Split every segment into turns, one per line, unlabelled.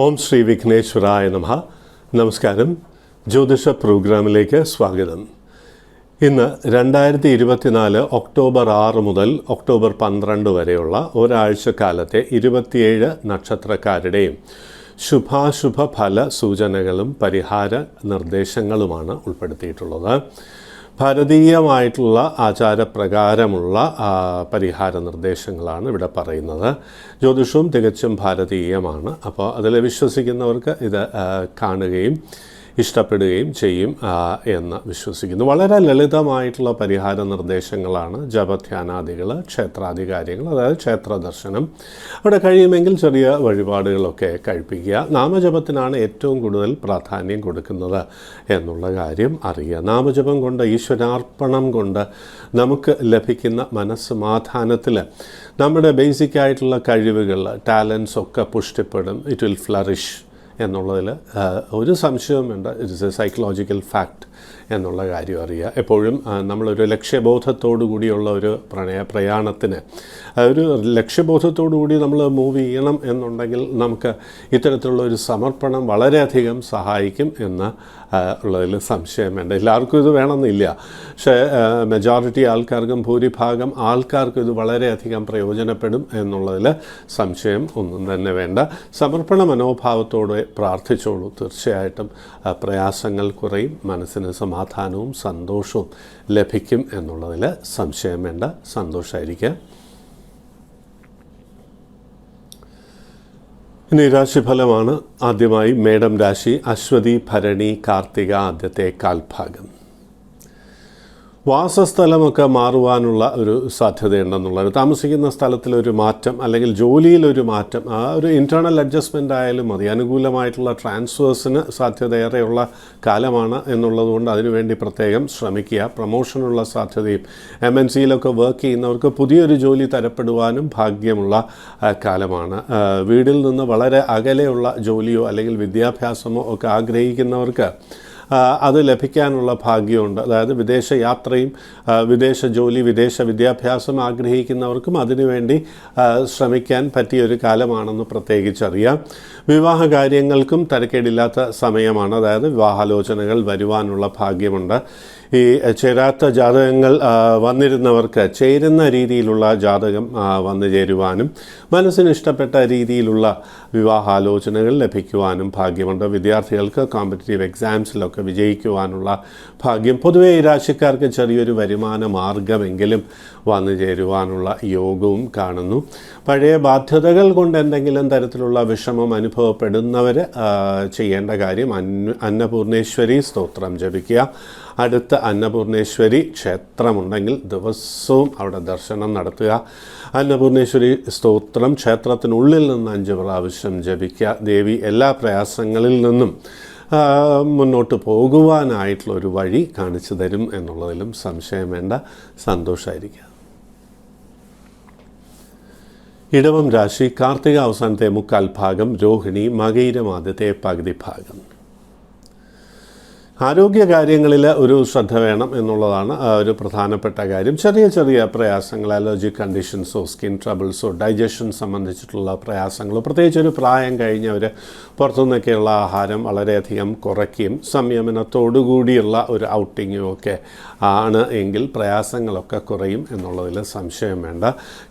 ഓം ശ്രീ വിഘ്നേശ്വരായ നമഃ. നമസ്കാരം. ജ്യോതിഷ പ്രോഗ്രാമിലേക്ക് സ്വാഗതം. ഇന്ന് 2024 ഒക്ടോബർ 6 മുതൽ ഒക്ടോബർ 12 വരെയുള്ള ഒരാഴ്ചക്കാലത്തെ 27 നക്ഷത്രക്കാരുടെയും ശുഭാശുഭ ഫല സൂചനകളും പരിഹാര നിർദ്ദേശങ്ങളുമാണ് ഉൾപ്പെടുത്തിയിട്ടുള്ളത്. ഭാരതീയമായിട്ടുള്ള ആചാരപ്രകാരമുള്ള പരിഹാര നിർദ്ദേശങ്ങളാണ് ഇവിടെ പറയുന്നത്. ജ്യോതിഷവും തികച്ചും ഭാരതീയമാണ്. അപ്പോൾ അതിൽ വിശ്വസിക്കുന്നവർക്ക് ഇത് കാണുകയും ഇഷ്ടപ്പെടുകയും ചെയ്യും എന്ന് വിശ്വസിക്കുന്നു. വളരെ ലളിതമായിട്ടുള്ള പരിഹാര നിർദ്ദേശങ്ങളാണ്. ജപധ്യാനാദികൾ, ക്ഷേത്രാദി കാര്യങ്ങൾ, അതായത് ക്ഷേത്ര ദർശനം, അവിടെ കഴിയുമെങ്കിൽ ചെറിയ വഴിപാടുകളൊക്കെ കഴിപ്പിക്കുക. നാമജപത്തിനാണ് ഏറ്റവും കൂടുതൽ പ്രാധാന്യം കൊടുക്കുന്നത് എന്നുള്ള കാര്യം അറിയുക. നാമജപം കൊണ്ട്, ഈശ്വരാർപ്പണം കൊണ്ട് നമുക്ക് ലഭിക്കുന്ന മനസ്സമാധാനത്തിൽ നമ്മുടെ ബേസിക്കായിട്ടുള്ള കഴിവുകൾ, ടാലൻസ് ഒക്കെ പുഷ്ടിപ്പെടും. ഇറ്റ് വിൽ ഫ്ലറിഷ് എന്നുള്ളതിൽ ഒരു സംശയവും വേണ്ട. It is A psychological fact എന്നുള്ള കാര്യം അറിയുക. എപ്പോഴും നമ്മളൊരു ലക്ഷ്യബോധത്തോടു കൂടിയുള്ള ഒരു പ്രയാണത്തിന്, ഒരു ലക്ഷ്യബോധത്തോടു കൂടി നമ്മൾ മൂവ് ചെയ്യണം എന്നുണ്ടെങ്കിൽ നമുക്ക് ഇത്തരത്തിലുള്ള ഒരു സമർപ്പണം വളരെയധികം സഹായിക്കും എന്ന് ഉള്ളതിൽ സംശയം വേണ്ട. എല്ലാവർക്കും ഇത് വേണമെന്നില്ല, പക്ഷേ മെജോറിറ്റി ആൾക്കാർക്കും, ഭൂരിഭാഗം ആൾക്കാർക്കും ഇത് വളരെയധികം പ്രയോജനപ്പെടും എന്നുള്ളതിൽ സംശയം ഒന്നും തന്നെ വേണ്ട. സമർപ്പണ മനോഭാവത്തോടെ പ്രാർത്ഥിച്ചോളൂ. തീർച്ചയായിട്ടും പ്രയാസങ്ങൾ കുറയും, മനസ്സിന് സമാധാനവും സന്തോഷവും ലഭിക്കും എന്നുള്ളതിൽ സംശയം വേണ്ട. സന്തോഷമായിരിക്കുക. ഇനി രാശിഫലമാണ്. ആദ്യമായി മേടം രാശി. അശ്വതി, ഭരണി, കാർത്തിക ആദ്യത്തെ കാൽഭാഗം. വാസസ്ഥലമൊക്കെ മാറുവാനുള്ള ഒരു സാധ്യതയുണ്ടെന്നുള്ളത്. താമസിക്കുന്ന സ്ഥലത്തിലൊരു മാറ്റം, അല്ലെങ്കിൽ ജോലിയിലൊരു മാറ്റം, ആ ഒരു ഇൻറ്റേർണൽ അഡ്ജസ്റ്റ്മെൻ്റ് ആയാലും മതി. അനുകൂലമായിട്ടുള്ള ട്രാൻസ്ഫേഴ്സിന് സാധ്യതയേറെയുള്ള കാലമാണ് എന്നുള്ളതുകൊണ്ട് അതിനുവേണ്ടി പ്രത്യേകം ശ്രമിക്കുക. പ്രൊമോഷനുള്ള സാധ്യതയും, MNCയിലൊക്കെ വർക്ക് ചെയ്യുന്നവർക്ക് പുതിയൊരു ജോലി തരപ്പെടുവാനും ഭാഗ്യമുള്ള കാലമാണ്. വീടിൽ നിന്ന് വളരെ അകലെയുള്ള ജോലിയോ അല്ലെങ്കിൽ വിദ്യാഭ്യാസമോ ഒക്കെ ആഗ്രഹിക്കുന്നവർക്ക് അത് ലഭിക്കാനുള്ള ഭാഗ്യമുണ്ട്. അതായത് വിദേശ യാത്രയും വിദേശ ജോലി, വിദേശ വിദ്യാഭ്യാസം ആഗ്രഹിക്കുന്നവർക്കും അതിനുവേണ്ടി ശ്രമിക്കാൻ പറ്റിയൊരു കാലമാണെന്ന് പ്രത്യേകിച്ചറിയാം. വിവാഹ കാര്യങ്ങൾക്കും തരക്കേടില്ലാത്ത സമയമാണ്. അതായത് വിവാഹാലോചനകൾ വരുവാനുള്ള ഭാഗ്യമുണ്ട്. ഈ ചേരാത്ത ജാതകങ്ങൾ വന്നിരുന്നവർക്ക് ചേരുന്ന രീതിയിലുള്ള ജാതകം വന്നു ചേരുവാനും മനസ്സിന് ഇഷ്ടപ്പെട്ട രീതിയിലുള്ള വിവാഹാലോചനകൾ ലഭിക്കുവാനും ഭാഗ്യമുണ്ട്. വിദ്യാർത്ഥികൾക്ക് കോമ്പറ്റീറ്റീവ് എക്സാംസിലൊക്കെ വിജയിക്കുവാനുള്ള ഭാഗ്യം. പൊതുവേ ഈ രാശിക്കാർക്ക് ചെറിയൊരു വരുമാന മാർഗമെങ്കിലും വന്നു ചേരുവാനുള്ള യോഗവും കാണുന്നു. പഴയ ബാധ്യതകൾ കൊണ്ട് എന്തെങ്കിലും തരത്തിലുള്ള വിഷമം അനുഭവപ്പെടുന്നവർ ചെയ്യേണ്ട കാര്യം അന്നപൂർണേശ്വരി സ്തോത്രം ജപിക്കുക. അടുത്ത അന്നപൂർണേശ്വരി ക്ഷേത്രമുണ്ടെങ്കിൽ ദിവസവും അവിടെ ദർശനം നടത്തുക. അന്നപൂർണേശ്വരി സ്തോത്രം ക്ഷേത്രത്തിനുള്ളിൽ നിന്ന് 5 പ്രാവശ്യം ജപിക്കുക. ദേവി എല്ലാ പ്രയാസങ്ങളിൽ നിന്നും മുന്നോട്ട് പോകുവാനായിട്ടുള്ള ഒരു വഴി കാണിച്ചു തരും എന്നുള്ളതിലും സംശയം വേണ്ട. സന്തോഷമായിരിക്കുക. ഇടവം രാശി. കാർത്തിക അവസാനത്തെ മുക്കാൽ ഭാഗം, രോഹിണി മകയിരം ആദ്യത്തെ പകുതി ഭാഗം. ആരോഗ്യകാര്യങ്ങളിൽ ഒരു ശ്രദ്ധ വേണം എന്നുള്ളതാണ് ഒരു പ്രധാനപ്പെട്ട കാര്യം. ചെറിയ ചെറിയ പ്രയാസങ്ങൾ, അലർജി കണ്ടീഷൻസോ സ്കിൻ ട്രബിൾസോ ഡൈജഷൻ സംബന്ധിച്ചിട്ടുള്ള പ്രയാസങ്ങളോ, പ്രത്യേകിച്ചൊരു പ്രായം കഴിഞ്ഞവർ പുറത്തുനിന്നൊക്കെയുള്ള ആഹാരം വളരെയധികം കുറയ്ക്കുകയും സംയമനത്തോടുകൂടിയുള്ള ഒരു ഔട്ടിങ്ങും ഒക്കെ ആണ് എങ്കിൽ പ്രയാസങ്ങളൊക്കെ കുറയും എന്നുള്ളതിൽ സംശയം വേണ്ട.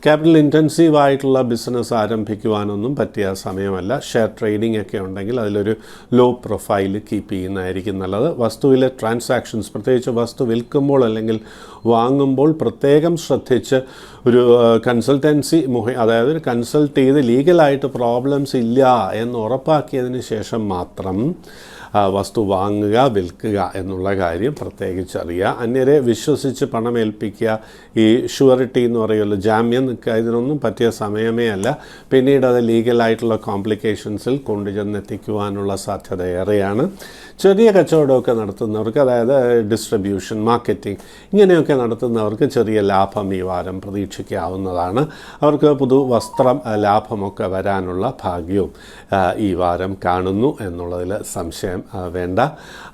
ക്യാപിറ്റൽ ഇൻറ്റൻസീവായിട്ടുള്ള ബിസിനസ് ആരംഭിക്കുവാനൊന്നും പറ്റിയ സമയമല്ല. ഷെയർ ട്രേഡിംഗ് ഒക്കെ ഉണ്ടെങ്കിൽ അതിലൊരു ലോ പ്രൊഫൈൽ കീപ്പ് ചെയ്യുന്നതായിരിക്കും നല്ലത്. വസ്തുവിലെ ട്രാൻസാക്ഷൻസ്, പ്രത്യേകിച്ച് വസ്തു വിൽക്കുമ്പോൾ അല്ലെങ്കിൽ വാങ്ങുമ്പോൾ പ്രത്യേകം ശ്രദ്ധിച്ച് ഒരു കൺസൾട്ടൻസി അതായത് ഒരു കൺസൾട്ട് ചെയ്ത് ലീഗലായിട്ട് പ്രോബ്ലംസ് ഇല്ല എന്ന് ഉറപ്പാക്കിയതിന് ശേഷം മാത്രം വസ്തു വാങ്ങുക, വിൽക്കുക എന്നുള്ള കാര്യം പ്രത്യേകിച്ചറിയുക. അന്യരെ വിശ്വസിച്ച് പണമേൽപ്പിക്കുക, ഈ ഷുവറിറ്റി എന്ന് പറയുമല്ലോ, ജാമ്യം നിൽക്കുക, ഇതിനൊന്നും പറ്റിയ സമയമേ അല്ല. പിന്നീട് അത് ലീഗലായിട്ടുള്ള കോംപ്ലിക്കേഷൻസിൽ കൊണ്ടുചെന്നെത്തിക്കുവാനുള്ള സാധ്യത ഏറെയാണ്. ചെറിയ കച്ചവടമൊക്കെ നടത്തുന്നവർക്ക്, അതായത് ഡിസ്ട്രിബ്യൂഷൻ, മാർക്കറ്റിംഗ് ഇങ്ങനെയൊക്കെ നടത്തുന്നവർക്ക് ചെറിയ ലാഭം ഈ വാരം പ്രതീക്ഷിക്കാവുന്നതാണ്. അവർക്ക് പുതുവസ്ത്രം ലാഭമൊക്കെ വരാനുള്ള ഭാഗ്യവും ഈ വാരം കാണുന്നു എന്നുള്ളതിൽ സംശയം വേണ്ട.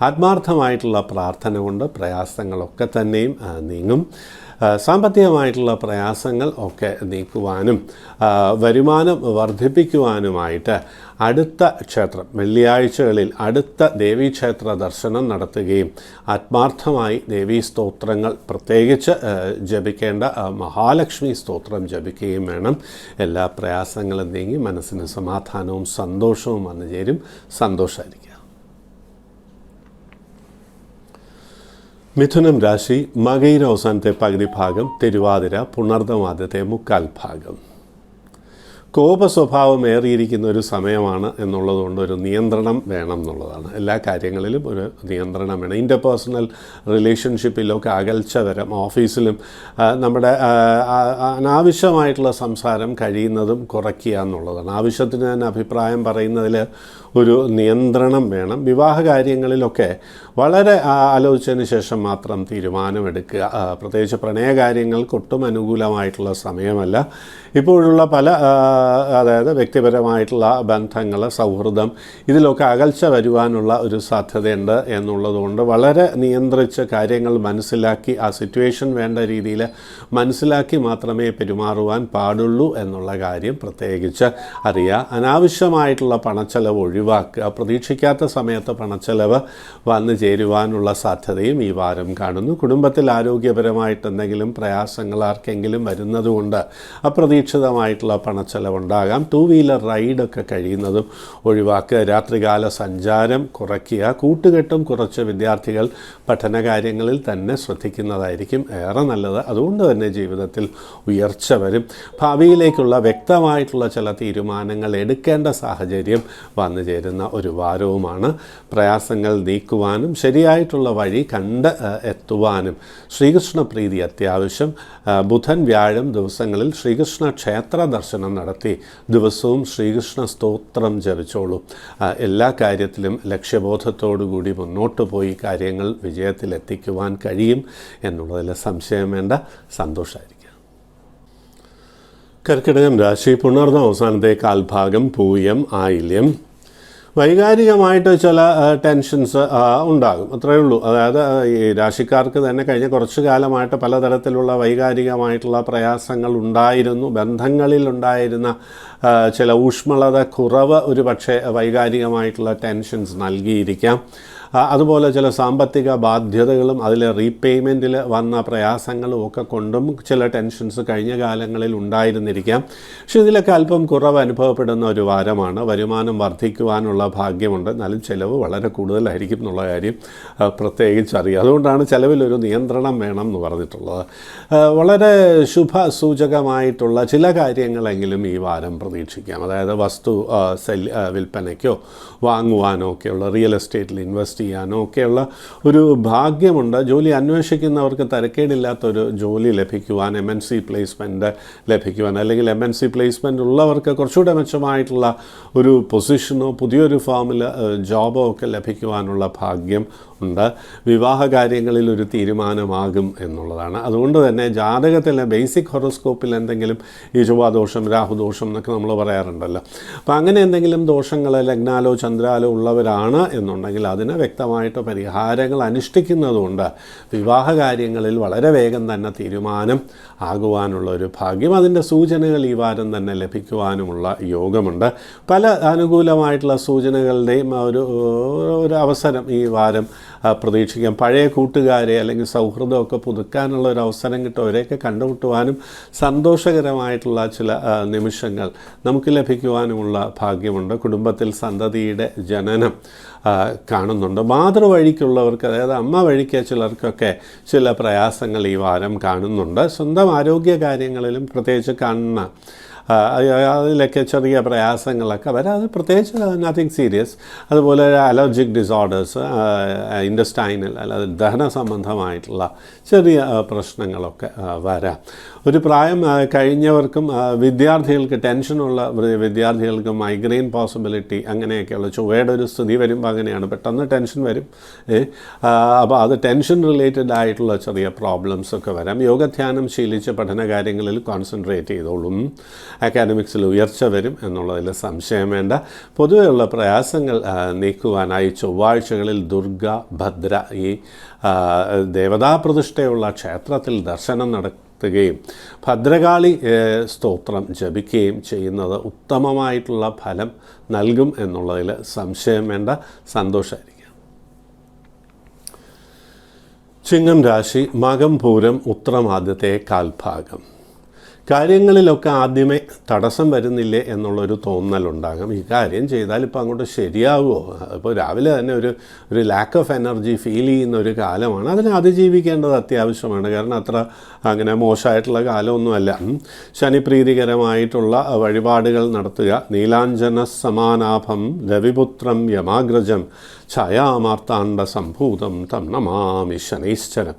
ആത്മാർത്ഥമായിട്ടുള്ള പ്രാർത്ഥന കൊണ്ട് പ്രയാസങ്ങളൊക്കെ തന്നെയും നീങ്ങും. സാമ്പത്തികമായിട്ടുള്ള പ്രയാസങ്ങൾ ഒക്കെ നീക്കുവാനും വരുമാനം വർദ്ധിപ്പിക്കുവാനുമായിട്ട് അടുത്ത ക്ഷേത്രം വെള്ളിയാഴ്ചകളിൽ അടുത്ത ദേവീക്ഷേത്ര ദർശനം നടത്തുകയും ആത്മാർത്ഥമായി ദേവീ സ്തോത്രങ്ങൾ പ്രത്യേകിച്ച് ജപിക്കേണ്ട മഹാലക്ഷ്മി സ്തോത്രം ജപിക്കുകയും വേണം. എല്ലാ പ്രയാസങ്ങളും നീങ്ങി മനസ്സിന് സമാധാനവും സന്തോഷവും വന്നു ചേരും. സന്തോഷമായിരിക്കുക. മിഥുനം രാശി മകയിര അവസാനത്തെ പകുതി ഭാഗം, തിരുവാതിര പുണർദം ആദ്യത്തെ മുക്കാൽ ഭാഗം. കോപ സ്വഭാവം ഏറിയിരിക്കുന്ന ഒരു സമയമാണ് എന്നുള്ളതുകൊണ്ട് ഒരു നിയന്ത്രണം വേണം എന്നുള്ളതാണ്. എല്ലാ കാര്യങ്ങളിലും ഒരു നിയന്ത്രണം വേണം. ഇൻ്റർപേഴ്സണൽ റിലേഷൻഷിപ്പിലൊക്കെ അകൽച്ച വരാം. ഓഫീസിലും നമ്മുടെ അനാവശ്യമായിട്ടുള്ള സംസാരം കഴിയുന്നതും കുറയ്ക്കുക എന്നുള്ളതാണ്. ആവശ്യത്തിന് തന്നെ അഭിപ്രായം പറയുന്നതിൽ ഒരു നിയന്ത്രണം വേണം. വിവാഹ കാര്യങ്ങളിലൊക്കെ വളരെ ആലോചിച്ചതിന് ശേഷം മാത്രം തീരുമാനമെടുക്കുക. പ്രത്യേകിച്ച് പ്രണയകാര്യങ്ങൾക്ക് ഒട്ടും അനുകൂലമായിട്ടുള്ള സമയമല്ല. ഇപ്പോഴുള്ള പല അതായത് വ്യക്തിപരമായിട്ടുള്ള ബന്ധങ്ങൾ, സൗഹൃദം, ഇതിലൊക്കെ അകൽച്ച വരുവാനുള്ള ഒരു സാധ്യതയുണ്ട് എന്നുള്ളതുകൊണ്ട് വളരെ നിയന്ത്രിച്ച് കാര്യങ്ങൾ മനസ്സിലാക്കി ആ സിറ്റുവേഷൻ വേണ്ട രീതിയിൽ മനസ്സിലാക്കി മാത്രമേ പെരുമാറുവാൻ പാടുള്ളൂ എന്നുള്ള കാര്യം പ്രത്യേകിച്ച് അറിയുക. അനാവശ്യമായിട്ടുള്ള പണച്ചെലവ് ഒഴിവാക്കുക. പ്രതീക്ഷിക്കാത്ത സമയത്ത് പണച്ചെലവ് വന്നു ചേരുവാനുള്ള സാധ്യതയും ഈ വാരം കാണുന്നു. കുടുംബത്തിൽ ആരോഗ്യപരമായിട്ട് എന്തെങ്കിലും പ്രയാസങ്ങൾ ആർക്കെങ്കിലും വരുന്നതുകൊണ്ട് അപ്രതീക്ഷിതമായിട്ടുള്ള പണച്ചെലവുണ്ടാകാം. 2 വീലർ റൈഡൊക്കെ കഴിയുന്നതും ഒഴിവാക്കുക. രാത്രികാല സഞ്ചാരം കുറയ്ക്കുക. കൂട്ടുകെട്ടും കുറച്ച് വിദ്യാർത്ഥികൾ പഠനകാര്യങ്ങളിൽ തന്നെ ശ്രദ്ധിക്കുന്നതായിരിക്കും ഏറെ നല്ലത്. അതുകൊണ്ട് തന്നെ ജീവിതത്തിൽ ഉയർച്ച വരും. ഭാവിയിലേക്കുള്ള വ്യക്തമായിട്ടുള്ള ചില തീരുമാനങ്ങൾ എടുക്കേണ്ട സാഹചര്യം വന്നു ചേരുന്ന ഒരു വാരവുമാണ്. പ്രയാസങ്ങൾ നീക്കുവാനും ശരിയായിട്ടുള്ള വഴി കണ്ട് എത്തുവാനും ശ്രീകൃഷ്ണ പ്രീതി അത്യാവശ്യം. ബുധൻ വ്യാഴം ദിവസങ്ങളിൽ ശ്രീകൃഷ്ണ ക്ഷേത്ര ദർശനം നടത്തി ദിവസവും ശ്രീകൃഷ്ണ സ്തോത്രം ജപിച്ചോളൂ. എല്ലാ കാര്യത്തിലും ലക്ഷ്യബോധത്തോടുകൂടി മുന്നോട്ട് പോയി കാര്യങ്ങൾ വിജയത്തിലെത്തിക്കുവാൻ കഴിയും എന്നുള്ളതിൽ സംശയം വേണ്ട. സന്തോഷമായിരിക്കും. കർക്കിടകം രാശി പുണർന്ന അവസാനത്തെ കാൽഭാഗം, പൂയം ആയില്യം. വൈകാരികമായിട്ട് ചില ടെൻഷൻസ് ഉണ്ടാകും, അത്രയേ ഉള്ളൂ. അതായത് ഈ രാശിക്കാർക്ക് തന്നെ കഴിഞ്ഞ കുറച്ചു കാലമായിട്ട് പലതരത്തിലുള്ള വൈകാരികമായിട്ടുള്ള പ്രയാസങ്ങൾ ഉണ്ടായിരുന്നു. ബന്ധങ്ങളിൽ ഉണ്ടായിരുന്ന ചില ഊഷ്മളത കുറവ് ഒരു പക്ഷേ വൈകാരികമായിട്ടുള്ള ടെൻഷൻസ് നൽകിയിരിക്കാം. അതുപോലെ ചില സാമ്പത്തിക ബാധ്യതകളും അതിലെ റീപേയ്മെൻറ്റിൽ വന്ന പ്രയാസങ്ങളും ഒക്കെ കൊണ്ടും ചില ടെൻഷൻസ് കഴിഞ്ഞ കാലങ്ങളിൽ ഉണ്ടായിരുന്നിരിക്കാം. പക്ഷെ ഇതിലൊക്കെ അല്പം കുറവ് അനുഭവപ്പെടുന്ന ഒരു വാരമാണ്. വരുമാനം വർദ്ധിക്കുവാനുള്ള ഭാഗ്യമുണ്ട്. എന്നാലും ചിലവ് വളരെ കൂടുതലായിരിക്കും എന്നുള്ള കാര്യം പ്രത്യേകിച്ച് അറിയാം. അതുകൊണ്ടാണ് ചിലവിലൊരു നിയന്ത്രണം വേണം എന്ന് പറഞ്ഞിട്ടുള്ളത്. വളരെ ശുഭസൂചകമായിട്ടുള്ള ചില കാര്യങ്ങളെങ്കിലും ഈ വാരം പ്രതീക്ഷിക്കാം. അതായത് വസ്തു വിൽപ്പനയ്ക്കോ വാങ്ങുവാനോ ഒക്കെയുള്ള, റിയൽ എസ്റ്റേറ്റിൽ ഇൻവെസ്റ്റ് ചെയ്യാനോ ഒക്കെയുള്ള ഒരു ഭാഗ്യമുണ്ട്. ജോലി അന്വേഷിക്കുന്നവർക്ക് തരക്കേടില്ലാത്തൊരു ജോലി ലഭിക്കുവാൻ, MNC പ്ലേസ്മെൻറ്റ് ലഭിക്കുവാൻ, അല്ലെങ്കിൽ MNC പ്ലേസ്മെൻറ്റ് ഉള്ളവർക്ക് കുറച്ചുകൂടെ മെച്ചമായിട്ടുള്ള ഒരു പൊസിഷനോ പുതിയൊരു ഫാമിൽ ജോബോ ഒക്കെ ലഭിക്കുവാനുള്ള ഭാഗ്യം ഉണ്ട്. വിവാഹ കാര്യങ്ങളിൽ ഒരു തീരുമാനമാകും എന്നുള്ളതാണ്. അതുകൊണ്ട് തന്നെ ജാതകത്തിലെ ബേസിക് ഹൊറോസ്കോപ്പിൽ എന്തെങ്കിലും ഈ ചൊവ്വാദോഷം, രാഹുദോഷം എന്നൊക്കെ നമ്മൾ പറയാറുണ്ടല്ലോ. അപ്പോൾ അങ്ങനെ എന്തെങ്കിലും ദോഷങ്ങൾ ലഗ്നാലോ ചന്ദ്രാലോ ഉള്ളവരാണ് എന്നുണ്ടെങ്കിൽ അതിന് വ്യക്തമായിട്ട് പരിഹാരങ്ങൾ അനുഷ്ഠിക്കുന്നതുകൊണ്ട് വിവാഹ കാര്യങ്ങളിൽ വളരെ വേഗം തന്നെ തീരുമാനം ആകുവാനുള്ള ഒരു ഭാഗ്യം, അതിൻ്റെ സൂചനകൾ ഈ വാരം തന്നെ ലഭിക്കുവാനുമുള്ള യോഗമുണ്ട്. പല അനുകൂലമായിട്ടുള്ള സൂചനകളുടെയും ഒരു അവസരം ഈ വാരം പ്രതീക്ഷിക്കാം. പഴയ കൂട്ടുകാരെ അല്ലെങ്കിൽ സൗഹൃദമൊക്കെ പുതുക്കാനുള്ള ഒരു അവസരം കിട്ടും. അവരെയൊക്കെ കണ്ടുമുട്ടുവാനും സന്തോഷകരമായിട്ടുള്ള ചില നിമിഷങ്ങൾ നമുക്ക് ലഭിക്കുവാനുമുള്ള ഭാഗ്യമുണ്ട്. കുടുംബത്തിൽ സന്തതിയുടെ ജനനം കാണുന്നുണ്ട്. മാതൃവഴിക്കുള്ളവർക്ക്, അതായത് അമ്മ വഴിക്ക് ചിലർക്കൊക്കെ ചില പ്രയാസങ്ങൾ ഈ വാരം കാണുന്നുണ്ട്. സ്വന്തം ആരോഗ്യ കാര്യങ്ങളിലും പ്രത്യേകിച്ച് കണ്ണ് അതിലൊക്കെ ചെറിയ പ്രയാസങ്ങളൊക്കെ വരാം. അത് പ്രത്യേകിച്ച് നത്തിങ് സീരിയസ്. അതുപോലെ അലർജിക് ഡിസോർഡേഴ്സ്, ഇൻഡസ്റ്റൈനൽ അല്ലാതെ ദഹന സംബന്ധമായിട്ടുള്ള ചെറിയ പ്രശ്നങ്ങളൊക്കെ വരാം. ഒരു പ്രായം കഴിഞ്ഞവർക്കും വിദ്യാർത്ഥികൾക്ക്, ടെൻഷനുള്ള വിദ്യാർത്ഥികൾക്ക് മൈഗ്രെയിൻ പോസിബിലിറ്റി അങ്ങനെയൊക്കെയുള്ള ചൊവ്വയുടെ ഒരു സ്ഥിതി വരുമ്പോൾ അങ്ങനെയാണ്, പെട്ടെന്ന് ടെൻഷൻ വരും. അപ്പോൾ അത് ടെൻഷൻ റിലേറ്റഡ് ആയിട്ടുള്ള ചെറിയ പ്രോബ്ലംസൊക്കെ വരാം. യോഗധ്യാനം ശീലിച്ച് പഠന കാര്യങ്ങളിൽ കോൺസെൻട്രേറ്റ് ചെയ്തോളും. അക്കാഡമിക്സിൽ ഉയർച്ച വരും എന്നുള്ളതിൽ സംശയം വേണ്ട. പൊതുവെയുള്ള പ്രയാസങ്ങൾ നീക്കുവാനായി ചൊവ്വാഴ്ചകളിൽ ദുർഗ, ഭദ്ര ഈ ദേവതാപ്രതിഷ്ഠയുള്ള ക്ഷേത്രത്തിൽ ദർശനം നടത്തുകയും ഭദ്രകാളി സ്തോത്രം ജപിക്കുകയും ചെയ്യുന്നത് ഉത്തമമായിട്ടുള്ള ഫലം നൽകും എന്നുള്ളതിൽ സംശയം വേണ്ട. സന്തോഷമായിരിക്കും. ചിങ്ങം രാശി, മകം, പൂരം, ഉത്രം ആദ്യത്തെ കാൽഭാഗം. കാര്യങ്ങളിലൊക്കെ ആദ്യമേ തടസ്സം വരുന്നില്ലേ എന്നുള്ളൊരു തോന്നലുണ്ടാകും. ഈ കാര്യം ചെയ്താൽ ഇപ്പോൾ അങ്ങോട്ട് ശരിയാവുമോ, ഇപ്പോൾ രാവിലെ തന്നെ ഒരു ലാക്ക് ഓഫ് എനർജി ഫീൽ ചെയ്യുന്ന ഒരു കാലമാണ്. അതിനെ അതിജീവിക്കേണ്ടത് അത്യാവശ്യമാണ്. കാരണം അത്ര അങ്ങനെ മോശമായിട്ടുള്ള കാലമൊന്നുമല്ല. ശനിപ്രീതികരമായിട്ടുള്ള വഴിപാടുകൾ നടത്തുക. നീലാഞ്ജന സമാനാഭം രവിപുത്രം യമാഗ്രജം ഛായാമാർത്താണ്ഡ സംഭൂതം തം നമാമി ശനൈശ്ചരം